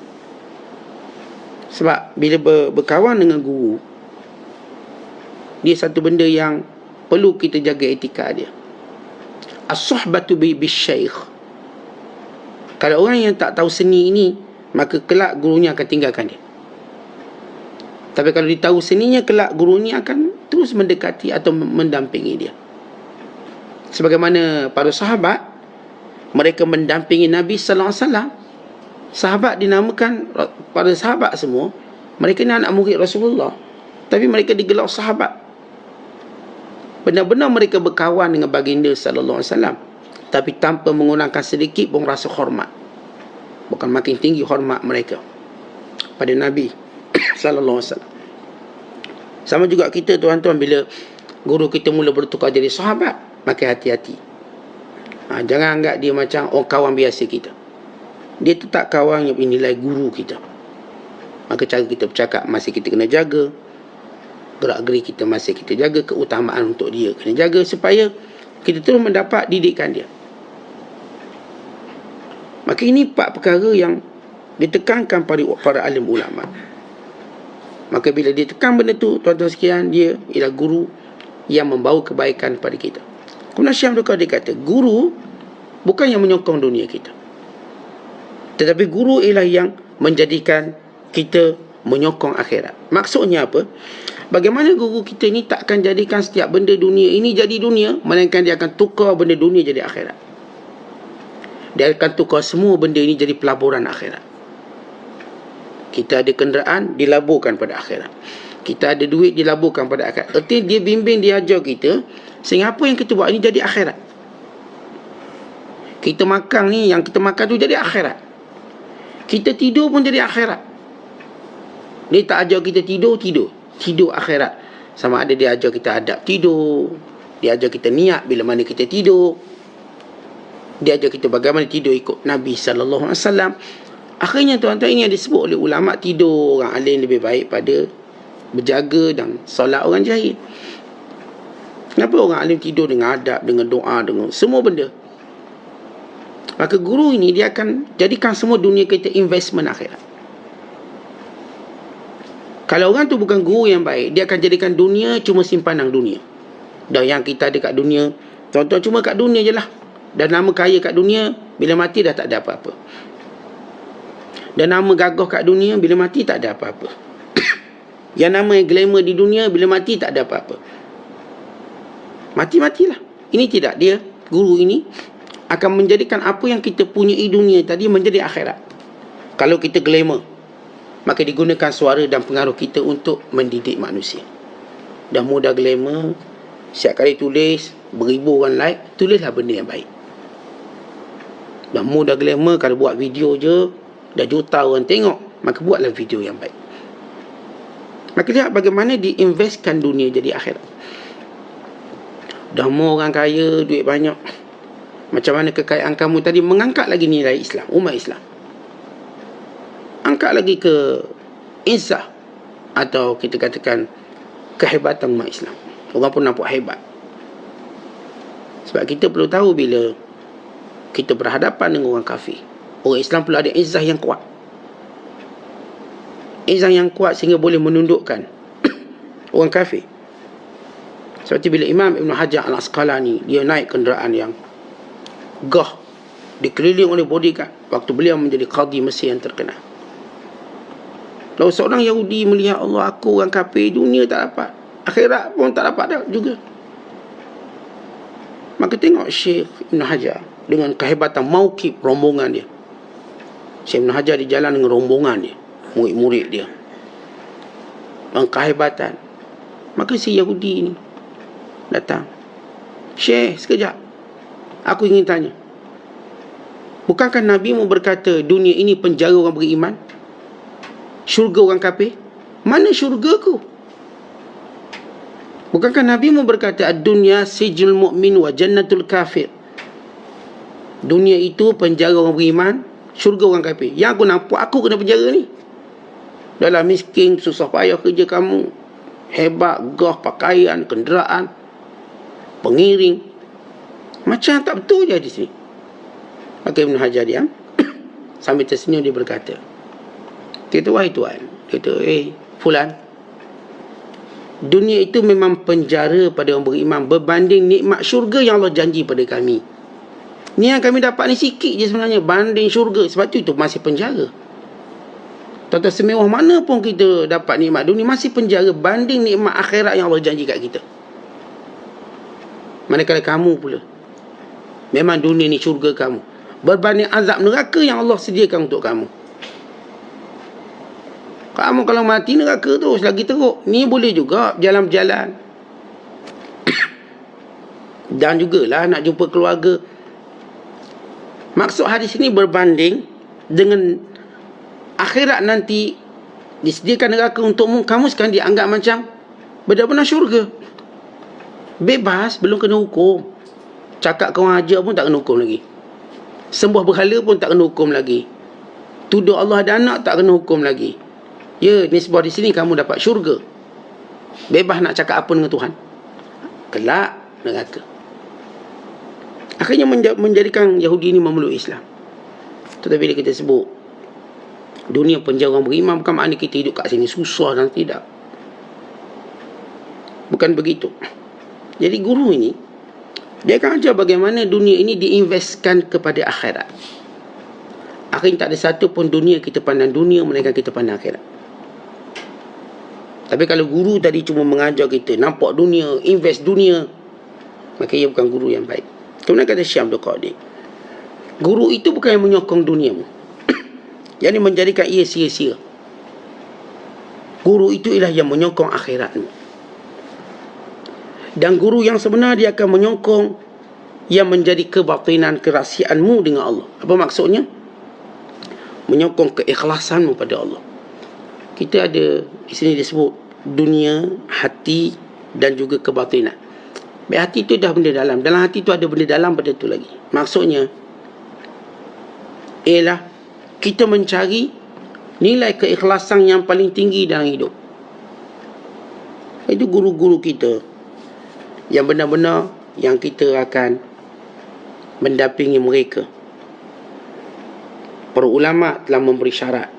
Sebab bila berkawan dengan guru, dia satu benda yang perlu kita jaga etika dia. As-suhbatu bi-syaikh. Kalau orang yang tak tahu seni ini, maka kelak gurunya akan tinggalkan dia. Tapi kalau dia tahu seninya, kelak gurunya akan terus mendekati atau mendampingi dia. Sebagaimana para sahabat, mereka mendampingi Nabi sallallahu alaihi wasallam. Sahabat dinamakan, para sahabat semua, mereka ni anak murid Rasulullah, tapi mereka digelar sahabat. Benar-benar mereka berkawan dengan baginda sallallahu alaihi wasallam, tapi tanpa mengurangkan sedikit pun rasa hormat. Bukan makin tinggi hormat mereka pada Nabi sallallahu alaihi wasallam. Sama juga kita, tuan-tuan, bila guru kita mula bertukar jadi sahabat, maka hati-hati. Jangan anggap dia macam orang kawan biasa kita. Dia tetap kawan yang bernilai guru kita. Maka cara kita bercakap masih kita kena jaga, gerak-gerik kita masih kita jaga, keutamaan untuk dia kena jaga, supaya kita terus mendapat didikan dia. Maka ini 4 perkara yang ditekankan pada para alim ulama. Maka bila dia tekan benda tu, tuan-tuan sekalian, dia ialah guru yang membawa kebaikan kepada kita. Kemudian Syekh Abdul Qadir kata, guru bukan yang menyokong dunia kita, tetapi guru ialah yang menjadikan kita menyokong akhirat. Maksudnya apa? Bagaimana guru kita ni tak akan jadikan setiap benda dunia ini jadi dunia, melainkan dia akan tukar benda dunia jadi akhirat. Dia akan tukar semua benda ini jadi pelaburan akhirat. Kita ada kenderaan, dilaburkan pada akhirat. Kita ada duit, dilaburkan pada akhirat. Artinya dia bimbing, dia ajar kita, sehingga apa yang kita buat ini jadi akhirat. Kita makan ni, yang kita makan tu jadi akhirat. Kita tidur pun jadi akhirat. Dia tak ajar kita tidur akhirat. Sama ada dia ajar kita adab tidur, dia ajar kita niat bila mana kita tidur, dia ajar kita bagaimana tidur ikut Nabi SAW. Akhirnya tuan-tuan, ini yang disebut oleh ulama, tidur orang alim lebih baik pada berjaga dan solat orang jahil. Kenapa orang alim tidur dengan adab, dengan doa, dengan semua benda? Maka guru ini dia akan jadikan semua dunia kita investment akhirat. Kalau orang tu bukan guru yang baik, dia akan jadikan dunia cuma simpanan dunia. Dan yang kita ada kat dunia, tuan-tuan, cuma kat dunia je lah. Dan nama kaya kat dunia, bila mati dah tak ada apa-apa. Dan nama gagah kat dunia, bila mati tak ada apa-apa. Yang nama yang glamour di dunia, bila mati tak ada apa-apa. Mati-matilah. Ini tidak. Dia, guru ini, akan menjadikan apa yang kita punyai dunia tadi menjadi akhirat. Kalau kita glamour, maka digunakan suara dan pengaruh kita untuk mendidik manusia. Dah mudah glamour, setiap kali tulis, beribu orang like, tulislah benda yang baik. Dah mudah glamour, kalau buat video je, dah juta orang tengok, maka buatlah video yang baik. Maka lihat bagaimana diinvestkan dunia jadi akhirat. Dah mau orang kaya, duit banyak, macam mana kekayaan kamu tadi mengangkat lagi nilai Islam, umat Islam. Angkat lagi ke izzah, atau kita katakan kehebatan umat Islam. Orang pun nampak hebat. Sebab kita perlu tahu, bila kita berhadapan dengan orang kafir, orang Islam perlu ada izzah yang kuat. Izzah yang kuat sehingga boleh menundukkan orang kafir. Seperti bila Imam Ibn Hajar Al-Asqalani, dia naik kenderaan yang gah, dikeliling oleh bodyguard, waktu beliau menjadi qadi Mesir yang terkenal. Kalau seorang Yahudi melihat, Allah, aku orang kafir, dunia tak dapat, akhirat pun tak dapat juga. Maka tengok Syekh Ibn Hajar dengan kehebatan mauqif rombongan dia. Syekh Ibn Hajar di jalan dengan rombongan dia, murid-murid dia, dengan kehebatan. Maka si Yahudi ini datang, Syekh, sekejap, aku ingin tanya, bukankah Nabi mu berkata dunia ini penjara orang beriman, syurga orang kafir? Mana syurgaku? Bukankah Nabi mu berkata ad-dunya sijnul mu'min wa jannatul kafir? Dunia itu penjara orang beriman, syurga orang kafir. Yang aku nampak, aku kena penjara ni. Dalam miskin, susah payah kerja kamu, hebat, gah, pakaian, kenderaan, pengiring, macam tak betul je di sini. Maka Ibn Hajar diam. Sambil tersenyum dia berkata, kata, wahai Tuhan, kata, fulan, dunia itu memang penjara pada orang beriman berbanding nikmat syurga yang Allah janji pada kami. Ni yang kami dapat ni sikit je sebenarnya banding syurga. Sebab tu itu masih penjara. Tuan-tuan, semewah mana pun kita dapat nikmat dunia, masih penjara banding nikmat akhirat yang Allah janji kat kita. Manakala kamu pula, memang dunia ni syurga kamu, berbanding azab neraka yang Allah sediakan untuk kamu. Kamu kalau mati, neraka terus lagi teruk. Ni boleh juga berjalan-berjalan. Dan jugalah nak jumpa keluarga. Maksud hadis ini berbanding dengan akhirat nanti disediakan neraka untukmu, kamu sekarang dianggap macam benar-benar syurga. Bebas, belum kena hukum. Cakap kau ajar pun tak kena hukum lagi. Sembah berhala pun tak kena hukum lagi. Tuduh Allah ada anak tak kena hukum lagi. Ya, nisbah di sini kamu dapat syurga. Bebas nak cakap apa dengan Tuhan. Kelak neraka. Akhirnya menjadikan Yahudi ini memeluk Islam. Tetapi bila kita sebut dunia penjara orang beriman, bukan makna kita hidup kat sini susah dan tidak. Bukan begitu. Jadi guru ini, dia akan ajar bagaimana dunia ini diinvestkan kepada akhirat. Akhirnya tak ada satu pun dunia kita pandang dunia, melainkan kita pandang akhirat. Tapi kalau guru tadi cuma mengajar kita nampak dunia, invest dunia, maka ia bukan guru yang baik. Kemudian kata Syekh Abdul Qadir, guru itu bukan yang menyokong duniamu, yang menjadikan ia sia-sia. Guru itu ialah yang menyokong akhiratmu. Dan guru yang sebenar, dia akan menyokong yang menjadi kebatinan, kerahsiaanmu dengan Allah. Apa maksudnya? Menyokong keikhlasanmu pada Allah. Kita ada di sini disebut dunia, hati dan juga kebatinan. Baik, hati itu dah benda dalam. Dalam hati itu ada benda dalam pada itu lagi. Maksudnya ialah kita mencari nilai keikhlasan yang paling tinggi dalam hidup. Itu guru-guru kita yang benar-benar yang kita akan mendampingi mereka. Para ulama telah memberi syarat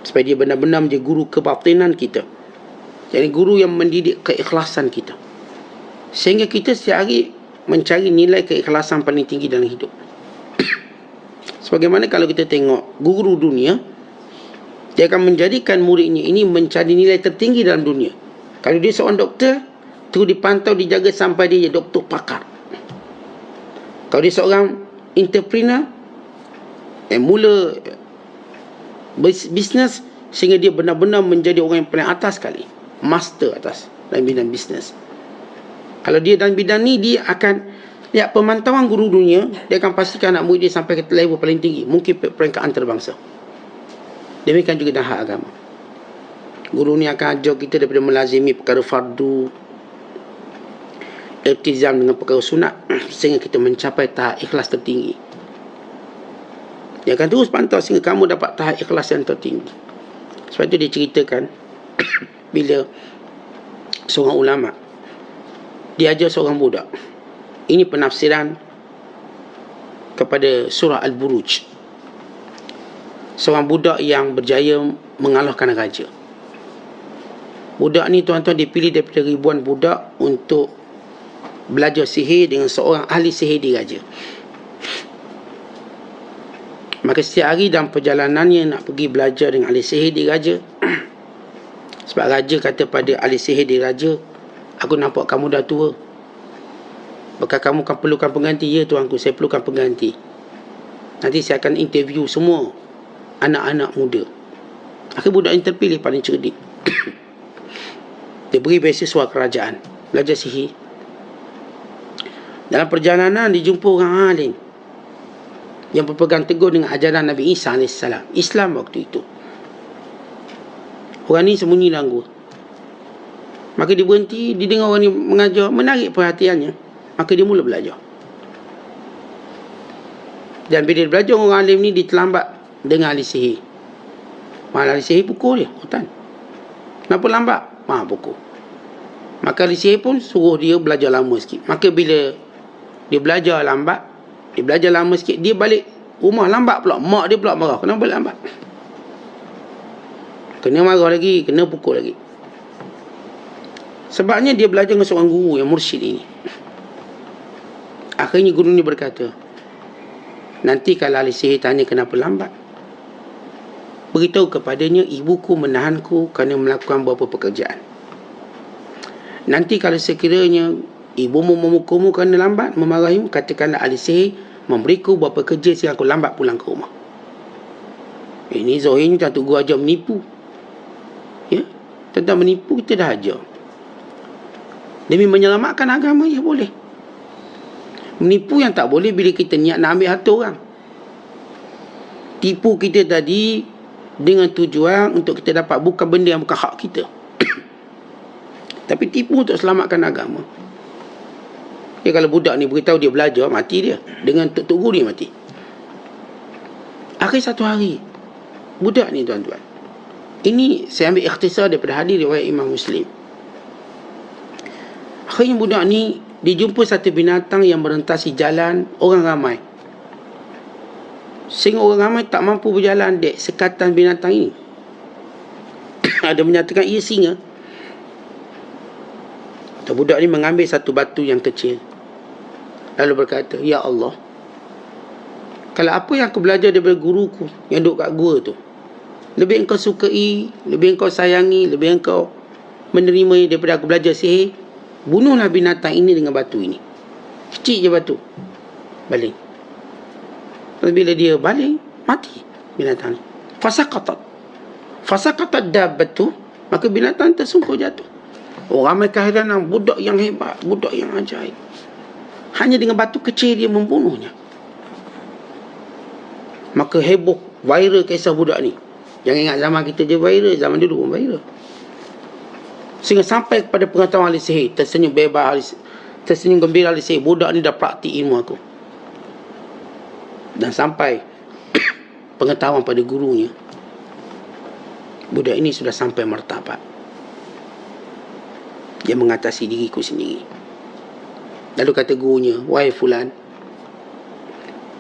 supaya dia benar-benar menjadi guru kebatinan kita. Jadi guru yang mendidik keikhlasan kita, sehingga kita setiap hari mencari nilai keikhlasan paling tinggi dalam hidup. Sebagaimana kalau kita tengok guru dunia, dia akan menjadikan muridnya ini mencari nilai tertinggi dalam dunia. Kalau dia seorang doktor, terus dipantau, dijaga sampai dia jadi doktor pakar. Kalau dia seorang entrepreneur, mula bisnes sehingga dia benar-benar menjadi orang yang paling atas sekali, master atas dalam bidang bisnes. Kalau dia dalam bidang ni, dia akan lihat pemantauan guru dunia, dia akan pastikan anak murid dia sampai ke level paling tinggi, mungkin peringkat antarabangsa. Demikian juga dalam hak agama. Guru ni akan ajar kita daripada melazimi perkara fardu, iltizam dengan perkara sunat, sehingga kita mencapai tahap ikhlas tertinggi. Dia akan terus pantau sehingga kamu dapat tahap ikhlas yang tertinggi. Sebab itu dia ceritakan bila seorang ulama dia ajar seorang budak. Ini penafsiran kepada surah Al-Buruj. Seorang budak yang berjaya mengalahkan raja. Budak ni tuan-tuan dipilih daripada ribuan budak untuk belajar sihir dengan seorang ahli sihir di raja. Maka setiap hari dalam perjalanannya nak pergi belajar dengan ahli sihir di raja, sebab raja kata pada ahli sihir di raja, aku nampak kamu dah tua, bakal kamu akan perlukan pengganti. Ya tuanku, saya perlukan pengganti. Nanti saya akan interview semua anak-anak muda. Akhirnya budak yang terpilih paling cerdik. Dia beri beasiswa kerajaan, belajar sihir. Dalam perjalanan dijumpa orang alim yang berpegang teguh dengan ajaran Nabi Isa AS, Islam waktu itu. Orang ni sembunyi dalam gua. Maka dia berhenti, dia dengar orang ni mengajar, menarik perhatiannya. Maka dia mula belajar. Dan bila dia belajar, orang alim ni diterlambat dengan ahli sihir. Malah ahli sihir pukul dia, hutan. Kenapa lambat? Pukul. Maka ahli sihir pun suruh dia belajar lama sikit. Maka bila dia belajar lambat, dia belajar lama sikit, dia balik rumah lambat pula. Mak dia pula marah, kenapa balik lambat? Kena marah lagi, kena pukul lagi. Sebabnya dia belajar dengan seorang guru yang mursyid ini. Akhirnya guru ni berkata, nanti kalau ahli sihir tanya kenapa lambat, beritahu kepadanya, ibuku menahanku kerana melakukan beberapa pekerjaan. Nanti kalau sekiranya ibumu memukulmu kerana lambat, memarahimu, katakanlah ahli sihir memberiku beberapa kerja sehingga aku lambat pulang ke rumah. Ini zahirnya Datuk Guru ajar menipu. Ya, tentang menipu kita dah ajar. Demi menyelamatkan agama, ya boleh. Menipu yang tak boleh bila kita niat nak ambil harta orang. Tipu kita tadi dengan tujuan untuk kita dapat bukan benda yang bukan hak kita. Tapi tipu untuk selamatkan agama. Ya, kalau budak ni beritahu dia belajar, mati dia. Dengan tok guru dia mati. Akhir satu hari, budak ni tuan-tuan, ini saya ambil ikhtisar daripada hadis riwayat Imam Muslim. Akhirnya budak ni dijumpa satu binatang yang merentasi jalan orang ramai. Sehingga orang ramai tak mampu berjalan dek sekatan binatang ini. Ada menyatakan ia singa. Budak ni mengambil satu batu yang kecil, lalu berkata, "Ya Allah, kalau apa yang aku belajar daripada guruku yang duduk kat gua tu lebih engkau sukai, lebih engkau sayangi, lebih engkau menerima daripada aku belajar sihir, bunuhlah binatang ini dengan batu ini." Kecil je batu, baling. Lalu bila dia baling, mati binatang ni. Fasaqatat dabbatu, maka binatang tersungkur jatuh. Orang ramai keheranan, budak yang hebat, budak yang ajaib. Hanya dengan batu kecil dia membunuhnya. Maka heboh, viral kisah budak ni. Jangan ingat zaman kita je viral, zaman dulu pun viral. Sehingga sampai kepada pengetahuan ahli sihir, tersenyum bebas, tersenyum gembira ahli sihir, budak ni dah praktik ilmu aku. Dan sampai pengetahuan pada gurunya, budak ini sudah sampai martabat dia mengatasi diriku sendiri. Lalu kata gurunya, "Wahai fulan,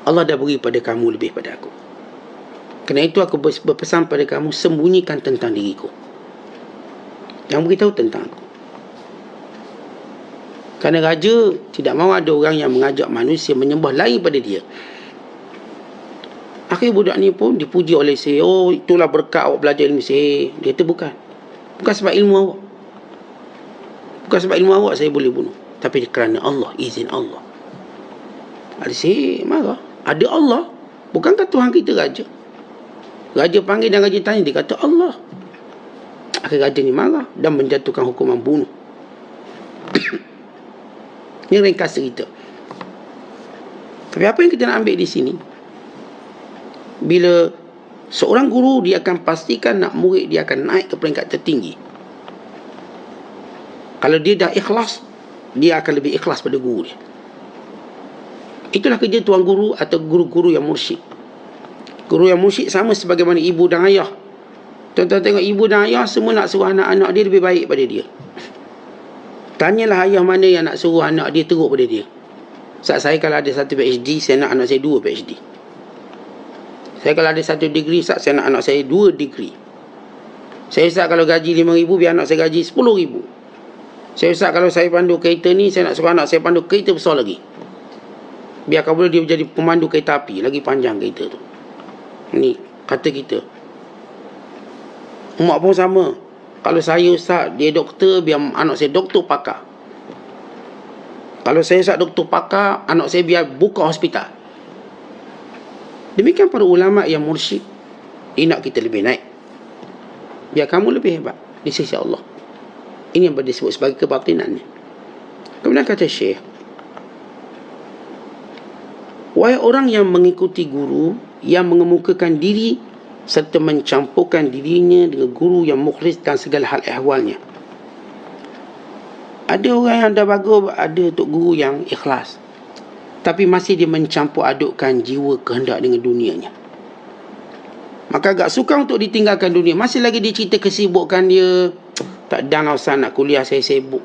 Allah dah beri pada kamu lebih pada aku. Kerana itu aku berpesan pada kamu, sembunyikan tentang diriku. Jangan beritahu tentang aku." Kerana raja tidak mahu ada orang yang mengajak manusia menyembah lain pada dia. Akhirnya budak ni pun dipuji oleh sihir. "Oh, itulah berkat awak belajar ilmu sihir." Dia kata, bukan sebab ilmu awak. Bukan sebab ilmu awak saya boleh bunuh, tapi kerana Allah, izin Allah. Ahli sihir marah. Ada Allah, bukankah Tuhan kita raja? Raja panggil dan raja tanya, dia kata Allah. Akhirnya raja ni marah dan menjatuhkan hukuman bunuh. Ini ringkas cerita. Tapi apa yang kita nak ambil di sini, bila seorang guru, dia akan pastikan nak murid dia akan naik ke peringkat tertinggi. Kalau dia dah ikhlas, dia akan lebih ikhlas pada guru dia. Itulah kerja tuan guru atau guru-guru yang mursyid. Guru yang mursyid sama sebagaimana ibu dan ayah. Tuan-tuan tengok, ibu dan ayah semua nak suruh anak-anak dia lebih baik pada dia. Tanyalah ayah mana yang nak suruh anak dia teruk pada dia. Saat saya kalau ada satu PhD, saya nak anak saya 2 PhD. Saya kalau ada 1 degree, saya nak anak saya 2 degree. Saya kalau gaji 5,000, biar anak saya gaji 10,000. Saya kalau saya pandu kereta ni, saya nak suruh anak saya pandu kereta besar lagi. Biar kalau dia jadi pemandu kereta api, lagi panjang kereta tu. Ni kata kita. Umat pun sama. Kalau saya ustaz, dia doktor, biar anak saya doktor pakar. Kalau saya ustaz doktor pakar, anak saya biar buka hospital. Demikian para ulama yang mursyid, nak kita lebih naik, biar kamu lebih hebat di sisi Allah. Ini yang disebut sebagai kebatinan. Kemudian kata Syekh, "Wahai orang yang mengikuti guru yang mengemukakan diri serta mencampurkan dirinya dengan guru yang mukhlis dan segala hal ehwalnya." Ada orang yang dah bagus, ada tok guru yang ikhlas, tapi masih dia mencampur adukkan jiwa kehendak dengan dunianya. Maka agak sukar untuk ditinggalkan dunia. Masih lagi dia cerita kesibukan dia. Tak ada lah Ustaz, nak kuliah saya sibuk.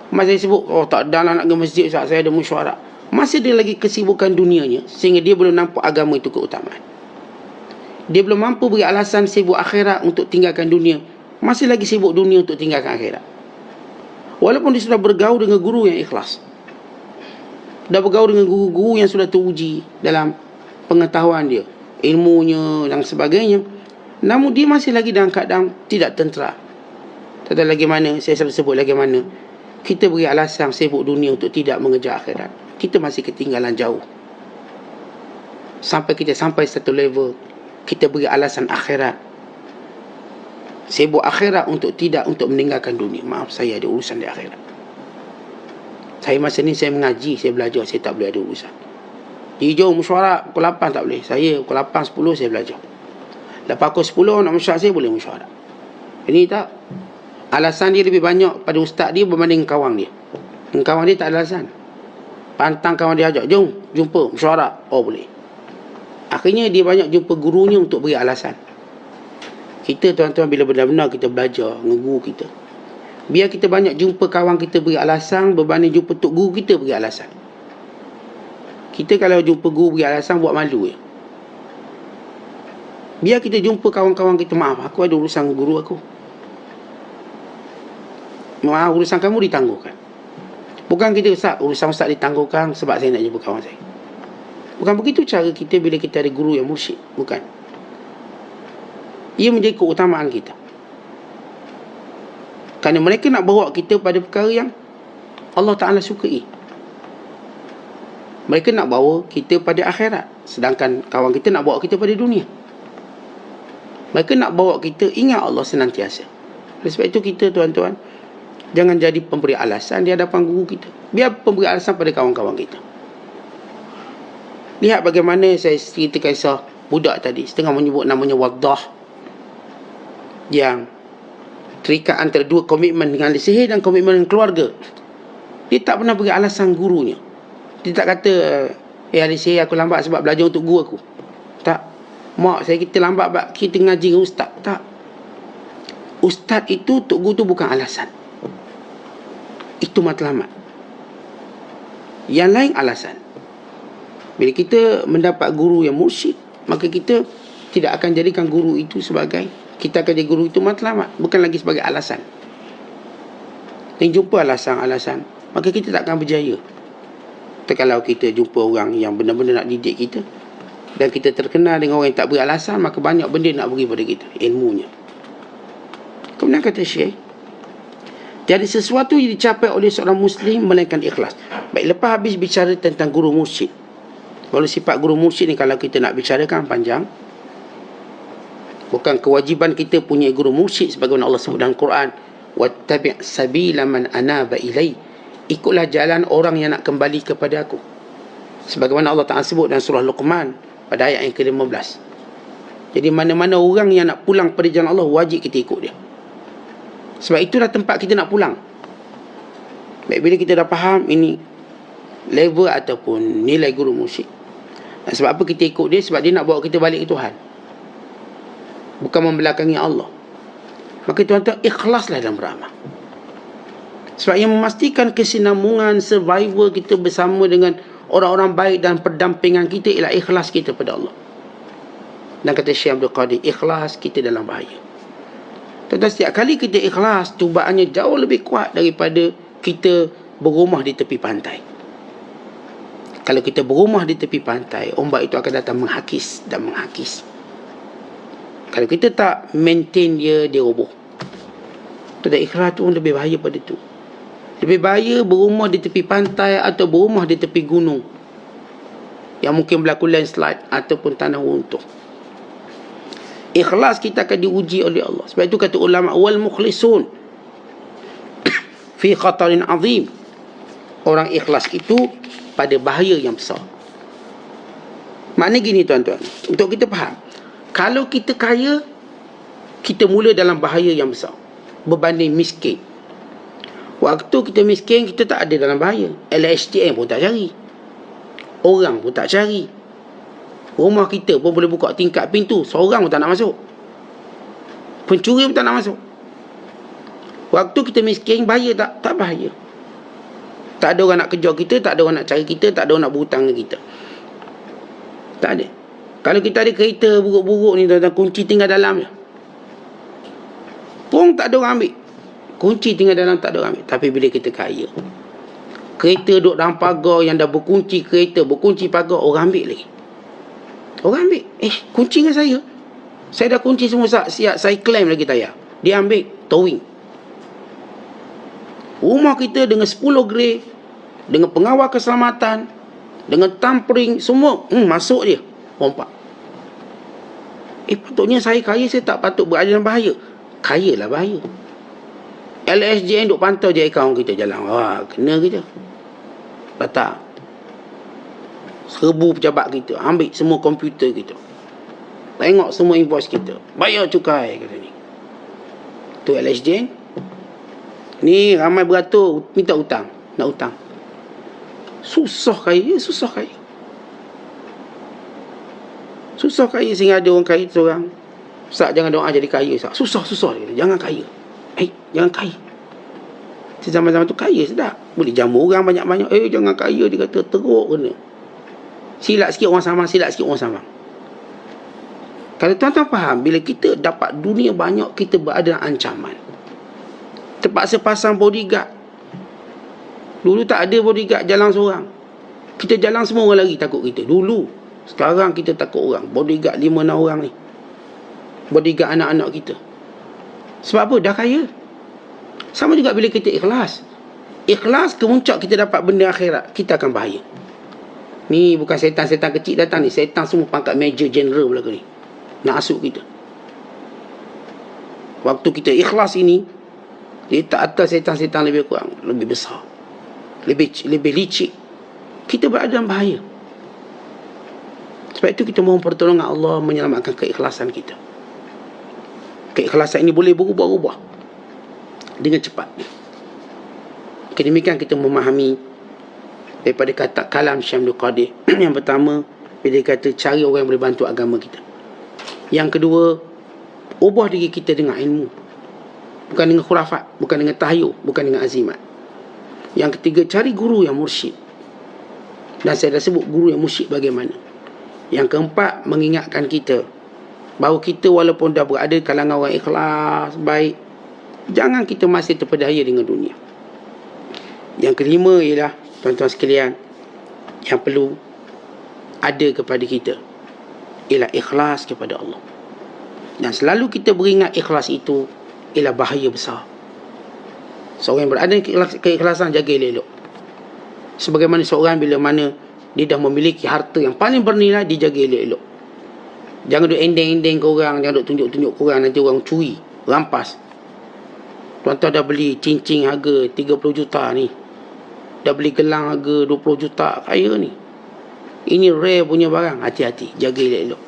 Masa saya sibuk, tak ada lah nak ke masjid Ustaz, saya ada mesyuarat. Masih dia lagi kesibukan dunianya, sehingga dia belum nampak agama itu keutamaan. Dia belum mampu beri alasan sibuk akhirat untuk tinggalkan dunia. Masih lagi sibuk dunia untuk tinggalkan akhirat. Walaupun dia sudah bergaul dengan guru yang ikhlas, dah bergaul dengan guru-guru yang sudah teruji dalam pengetahuan dia, ilmunya dan sebagainya, namun dia masih lagi dalam keadaan tidak tentera. Tak tahu lagi mana, saya selalu sebut lagi mana, kita beri alasan sibuk dunia untuk tidak mengejar akhirat. Kita masih ketinggalan jauh. Sampai kita sampai satu level, kita beri alasan akhirat, sibuk akhirat untuk meninggalkan dunia. Maaf, saya ada urusan di akhirat. Saya masa ni saya mengaji, saya belajar, saya tak boleh ada urusan. Hijau mesyuarat pukul 8 tak boleh. Saya pukul 8, 10 saya belajar. Lepas pukul 10 nak mesyuarat, saya boleh mesyuarat. Ini tak. Alasan dia lebih banyak pada ustaz dia berbanding kawan dia. Kawan dia tak ada alasan. Pantang kawan dia ajak, jom jumpa mesyuarat, boleh. Akhirnya dia banyak jumpa gurunya untuk beri alasan. Kita tuan-tuan, bila benar-benar kita belajar dengan guru kita, biar kita banyak jumpa kawan kita beri alasan berbanding jumpa tok guru kita beri alasan. Kita kalau jumpa guru beri alasan, buat malu ya. Biar kita jumpa kawan-kawan kita, maaf aku ada urusan guru aku. urusan kamu ditangguhkan. Bukan kita, Ustaz, urusan Ustaz ditangguhkan sebab saya nak jumpa kawan saya. Bukan begitu cara kita bila kita ada guru yang mursyid. Bukan. Ia menjadi keutamaan kita. Kerana mereka nak bawa kita pada perkara yang Allah Ta'ala sukai. Mereka nak bawa kita pada akhirat, sedangkan kawan kita nak bawa kita pada dunia. Mereka nak bawa kita ingat Allah senantiasa. Oleh sebab itu kita, tuan-tuan, jangan jadi pemberi alasan di hadapan guru kita. Biar pemberi alasan pada kawan-kawan kita. Lihat bagaimana saya cerita kisah budak tadi, setengah menyebut namanya Waddah, yang terikat antara dua komitmen dengan ahli sihir dan komitmen dengan keluarga. Dia tak pernah beri alasan gurunya. Dia tak kata, ahli sihir aku lambat sebab belajar untuk guru aku. Tak. Mak saya kita lambat sebab kita ngaji dengan ustaz. Tak. Ustaz itu, untuk guru tu bukan alasan. Itu matlamat. Yang lain alasan. Bila kita mendapat guru yang mursyid, maka kita tidak akan jadikan guru itu sebagai, kita akan jadi guru itu matlamat, bukan lagi sebagai alasan. Dan jumpa alasan-alasan, maka kita tak akan berjaya. Kalau kita jumpa orang yang benar-benar nak didik kita, dan kita terkenal dengan orang yang tak beri alasan, maka banyak benda nak beri pada kita, ilmunya. Kemudian kata Syekh, jadi sesuatu yang dicapai oleh seorang Muslim melainkan ikhlas. Baik, lepas habis bicara tentang guru mursyid. Kalau sifat guru mursyid ni, kalau kita nak bicarakan panjang. Bukan kewajiban kita punya guru mursyid, sebagaimana Allah sebut dalam Quran, wattabi' sabila man anaba ilai, ikutlah jalan orang yang nak kembali kepada aku, sebagaimana Allah Ta'ala sebut dalam surah Luqman pada ayat yang ke-15. Jadi mana-mana orang yang nak pulang pada jalan Allah, wajib kita ikut dia. Sebab itulah tempat kita nak pulang. Baik, bila kita dah faham ini level ataupun nilai guru mursyid, dan sebab apa kita ikut dia? Sebab dia nak bawa kita balik ke Tuhan, bukan membelakangi Allah. Maka tuan-tuan, ikhlaslah dalam beramal. Sebab yang memastikan kesinambungan survival kita bersama dengan orang-orang baik dan pendampingan kita ialah ikhlas kita pada Allah. Dan kata Syekh Abdul Qadir, ikhlas kita dalam bahaya. Tuan-tuan, setiap kali kita ikhlas, cubaannya jauh lebih kuat daripada kita berumah di tepi pantai. Kalau kita berumah di tepi pantai, ombak itu akan datang menghakis dan menghakis. Kalau kita tak maintain dia, dia roboh. Tuan-tuan, ikhlas tu lebih bahaya pada tu. Lebih bahaya berumah di tepi pantai atau berumah di tepi gunung yang mungkin berlaku landslide ataupun tanah runtuh. Ikhlas kita akan diuji oleh Allah. Sebab itu kata ulama, wal mukhlisun fi khatarin azim. Orang ikhlas itu pada bahaya yang besar. Maknanya gini tuan-tuan, untuk kita faham, kalau kita kaya, kita mula dalam bahaya yang besar berbanding miskin. Waktu kita miskin, kita tak ada dalam bahaya. LHDN pun tak cari, orang pun tak cari, rumah kita pun boleh buka tingkap pintu, seorang pun tak nak masuk, pencuri pun tak nak masuk. Waktu kita miskin, bahaya tak? Tak bahaya. Tak ada orang nak kejar kita, tak ada orang nak cari kita, tak ada orang nak berhutang dengan kita. Tak ada. Kalau kita ada kereta buruk-buruk ni, tuan-tuan, kunci tinggal dalam je, pun tak ada orang ambil. Kunci tinggal dalam, tak ada orang ambil. Tapi bila kita kaya, kereta duduk dalam pagar yang dah berkunci kereta, berkunci pagar, orang ambil lagi. Orang ambil. Kunci dengan saya. Saya dah kunci semua, siap, saya claim lagi tayar. Dia ambil, towing. Rumah kita dengan 10 grey, dengan pengawal keselamatan, dengan tampering, semua masuk dia, rompak. Patutnya saya kaya, saya tak patut berada dalam bahaya. Kaya lah bahaya. LSJN duk pantau je akaun kita jalan. Wah, kena kita. Batal. 1000 pejabat kita ambil semua komputer kita, tengok semua invoice kita, bayar cukai, kata ni. Tu LSJN. Ni ramai beratur minta hutang, nak hutang. Susah kaya, susah kaya. Susah kaya sehingga ada orang kaya seorang, Ustaz jangan doa jadi kaya, Ustaz. Susah dia, jangan kaya. Jangan kaya. Zaman-zaman tu kaya sedap, boleh jamu orang banyak-banyak. Jangan kaya, dia kata teruk kena. Silap sikit orang sama, silap sikit orang sama. Kalau tuan-tuan faham, bila kita dapat dunia banyak, kita berada dalam ancaman. terpaksa pasang bodyguard. Dulu tak ada bodyguard, jalan seorang. Kita jalan semua orang lari takut kita. Dulu. Sekarang kita takut orang. Bodyguard 5-6 orang ni. Bodyguard anak-anak kita. Sebab apa? Dah kaya. Sama juga bila kita ikhlas. Ikhlas kemuncak kita dapat benda akhirat, kita akan bahaya. Ni bukan setan-setan kecil datang ni. Setan semua pangkat Major General belakang ni. Nak asuk kita. Waktu kita ikhlas ini, dia tak atas setan-setan lebih kurang, lebih besar, lebih licik, kita berada dalam bahaya. Sebab itu kita mohon pertolongan Allah menyelamatkan keikhlasan kita. Keikhlasan ini boleh berubah-ubah dengan cepat. Demikian kita memahami daripada kata kalam Syekh Abdul Qadir. Yang pertama, dia kata cari orang yang boleh bantu agama kita. Yang kedua, ubah diri kita dengan ilmu, bukan dengan khurafat, bukan dengan tahyul, bukan dengan azimat. Yang ketiga, cari guru yang mursyid. Dan saya dah sebut guru yang mursyid bagaimana. Yang keempat, mengingatkan kita bahawa kita walaupun dah berada kalangan orang ikhlas, baik, jangan kita masih terpedaya dengan dunia. Yang kelima ialah, tuan-tuan sekalian, yang perlu ada kepada kita ialah ikhlas kepada Allah. Dan selalu kita beringat ikhlas itu ialah bahaya besar. Seorang yang berada keikhlasan, jaga elok-elok. Sebagaimana seorang bila mana dia dah memiliki harta yang paling bernilai, dia jaga elok-elok. Jangan duk endeng-endeng ke orang, jangan duk tunjuk-tunjuk ke orang, nanti orang curi, rampas. Tuan-tuan dah beli cincin harga 30 juta ni, dah beli gelang harga 20 juta, kaya ni. Ini rare punya barang, hati-hati, jaga elok-elok.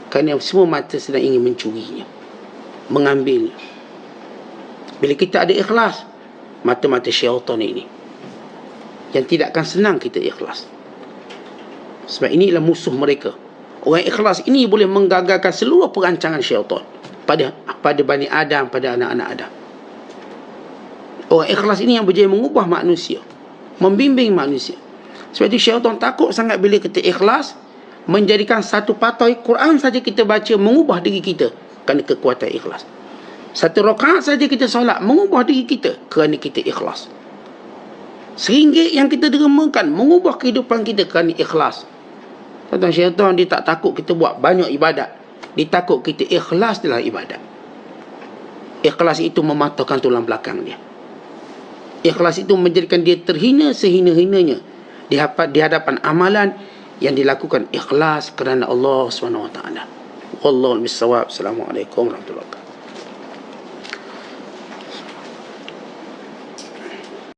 Kerana semua mata sedang ingin mencurinya, mengambilnya. Bila kita ada ikhlas, mata-mata syaitan ini yang tidak akan senang kita ikhlas. Sebab ini adalah musuh mereka. Orang ikhlas ini boleh menggagalkan seluruh perancangan syaitan pada Bani Adam, pada anak-anak Adam. Orang ikhlas ini yang berjaya mengubah manusia, membimbing manusia. Sebab itu syaitan takut sangat bila kita ikhlas, menjadikan satu patoi Quran saja kita baca mengubah diri kita kerana kekuatan ikhlas. Satu rakaat saja kita solat mengubah diri kita kerana kita ikhlas. RM1 yang kita dermakan mengubah kehidupan kita kerana ikhlas. Tuan-tuan, syaitan dia tak takut kita buat banyak ibadat. Dia takut kita ikhlas dalam ibadat. Ikhlas itu mematahkan tulang belakang dia. Ikhlas itu menjadikan dia terhina sehina-hinanya di hadapan amalan yang dilakukan ikhlas kerana Allah SWT. Wallahu a'lam bissawab. Assalamualaikum warahmatullahi wabarakatuh.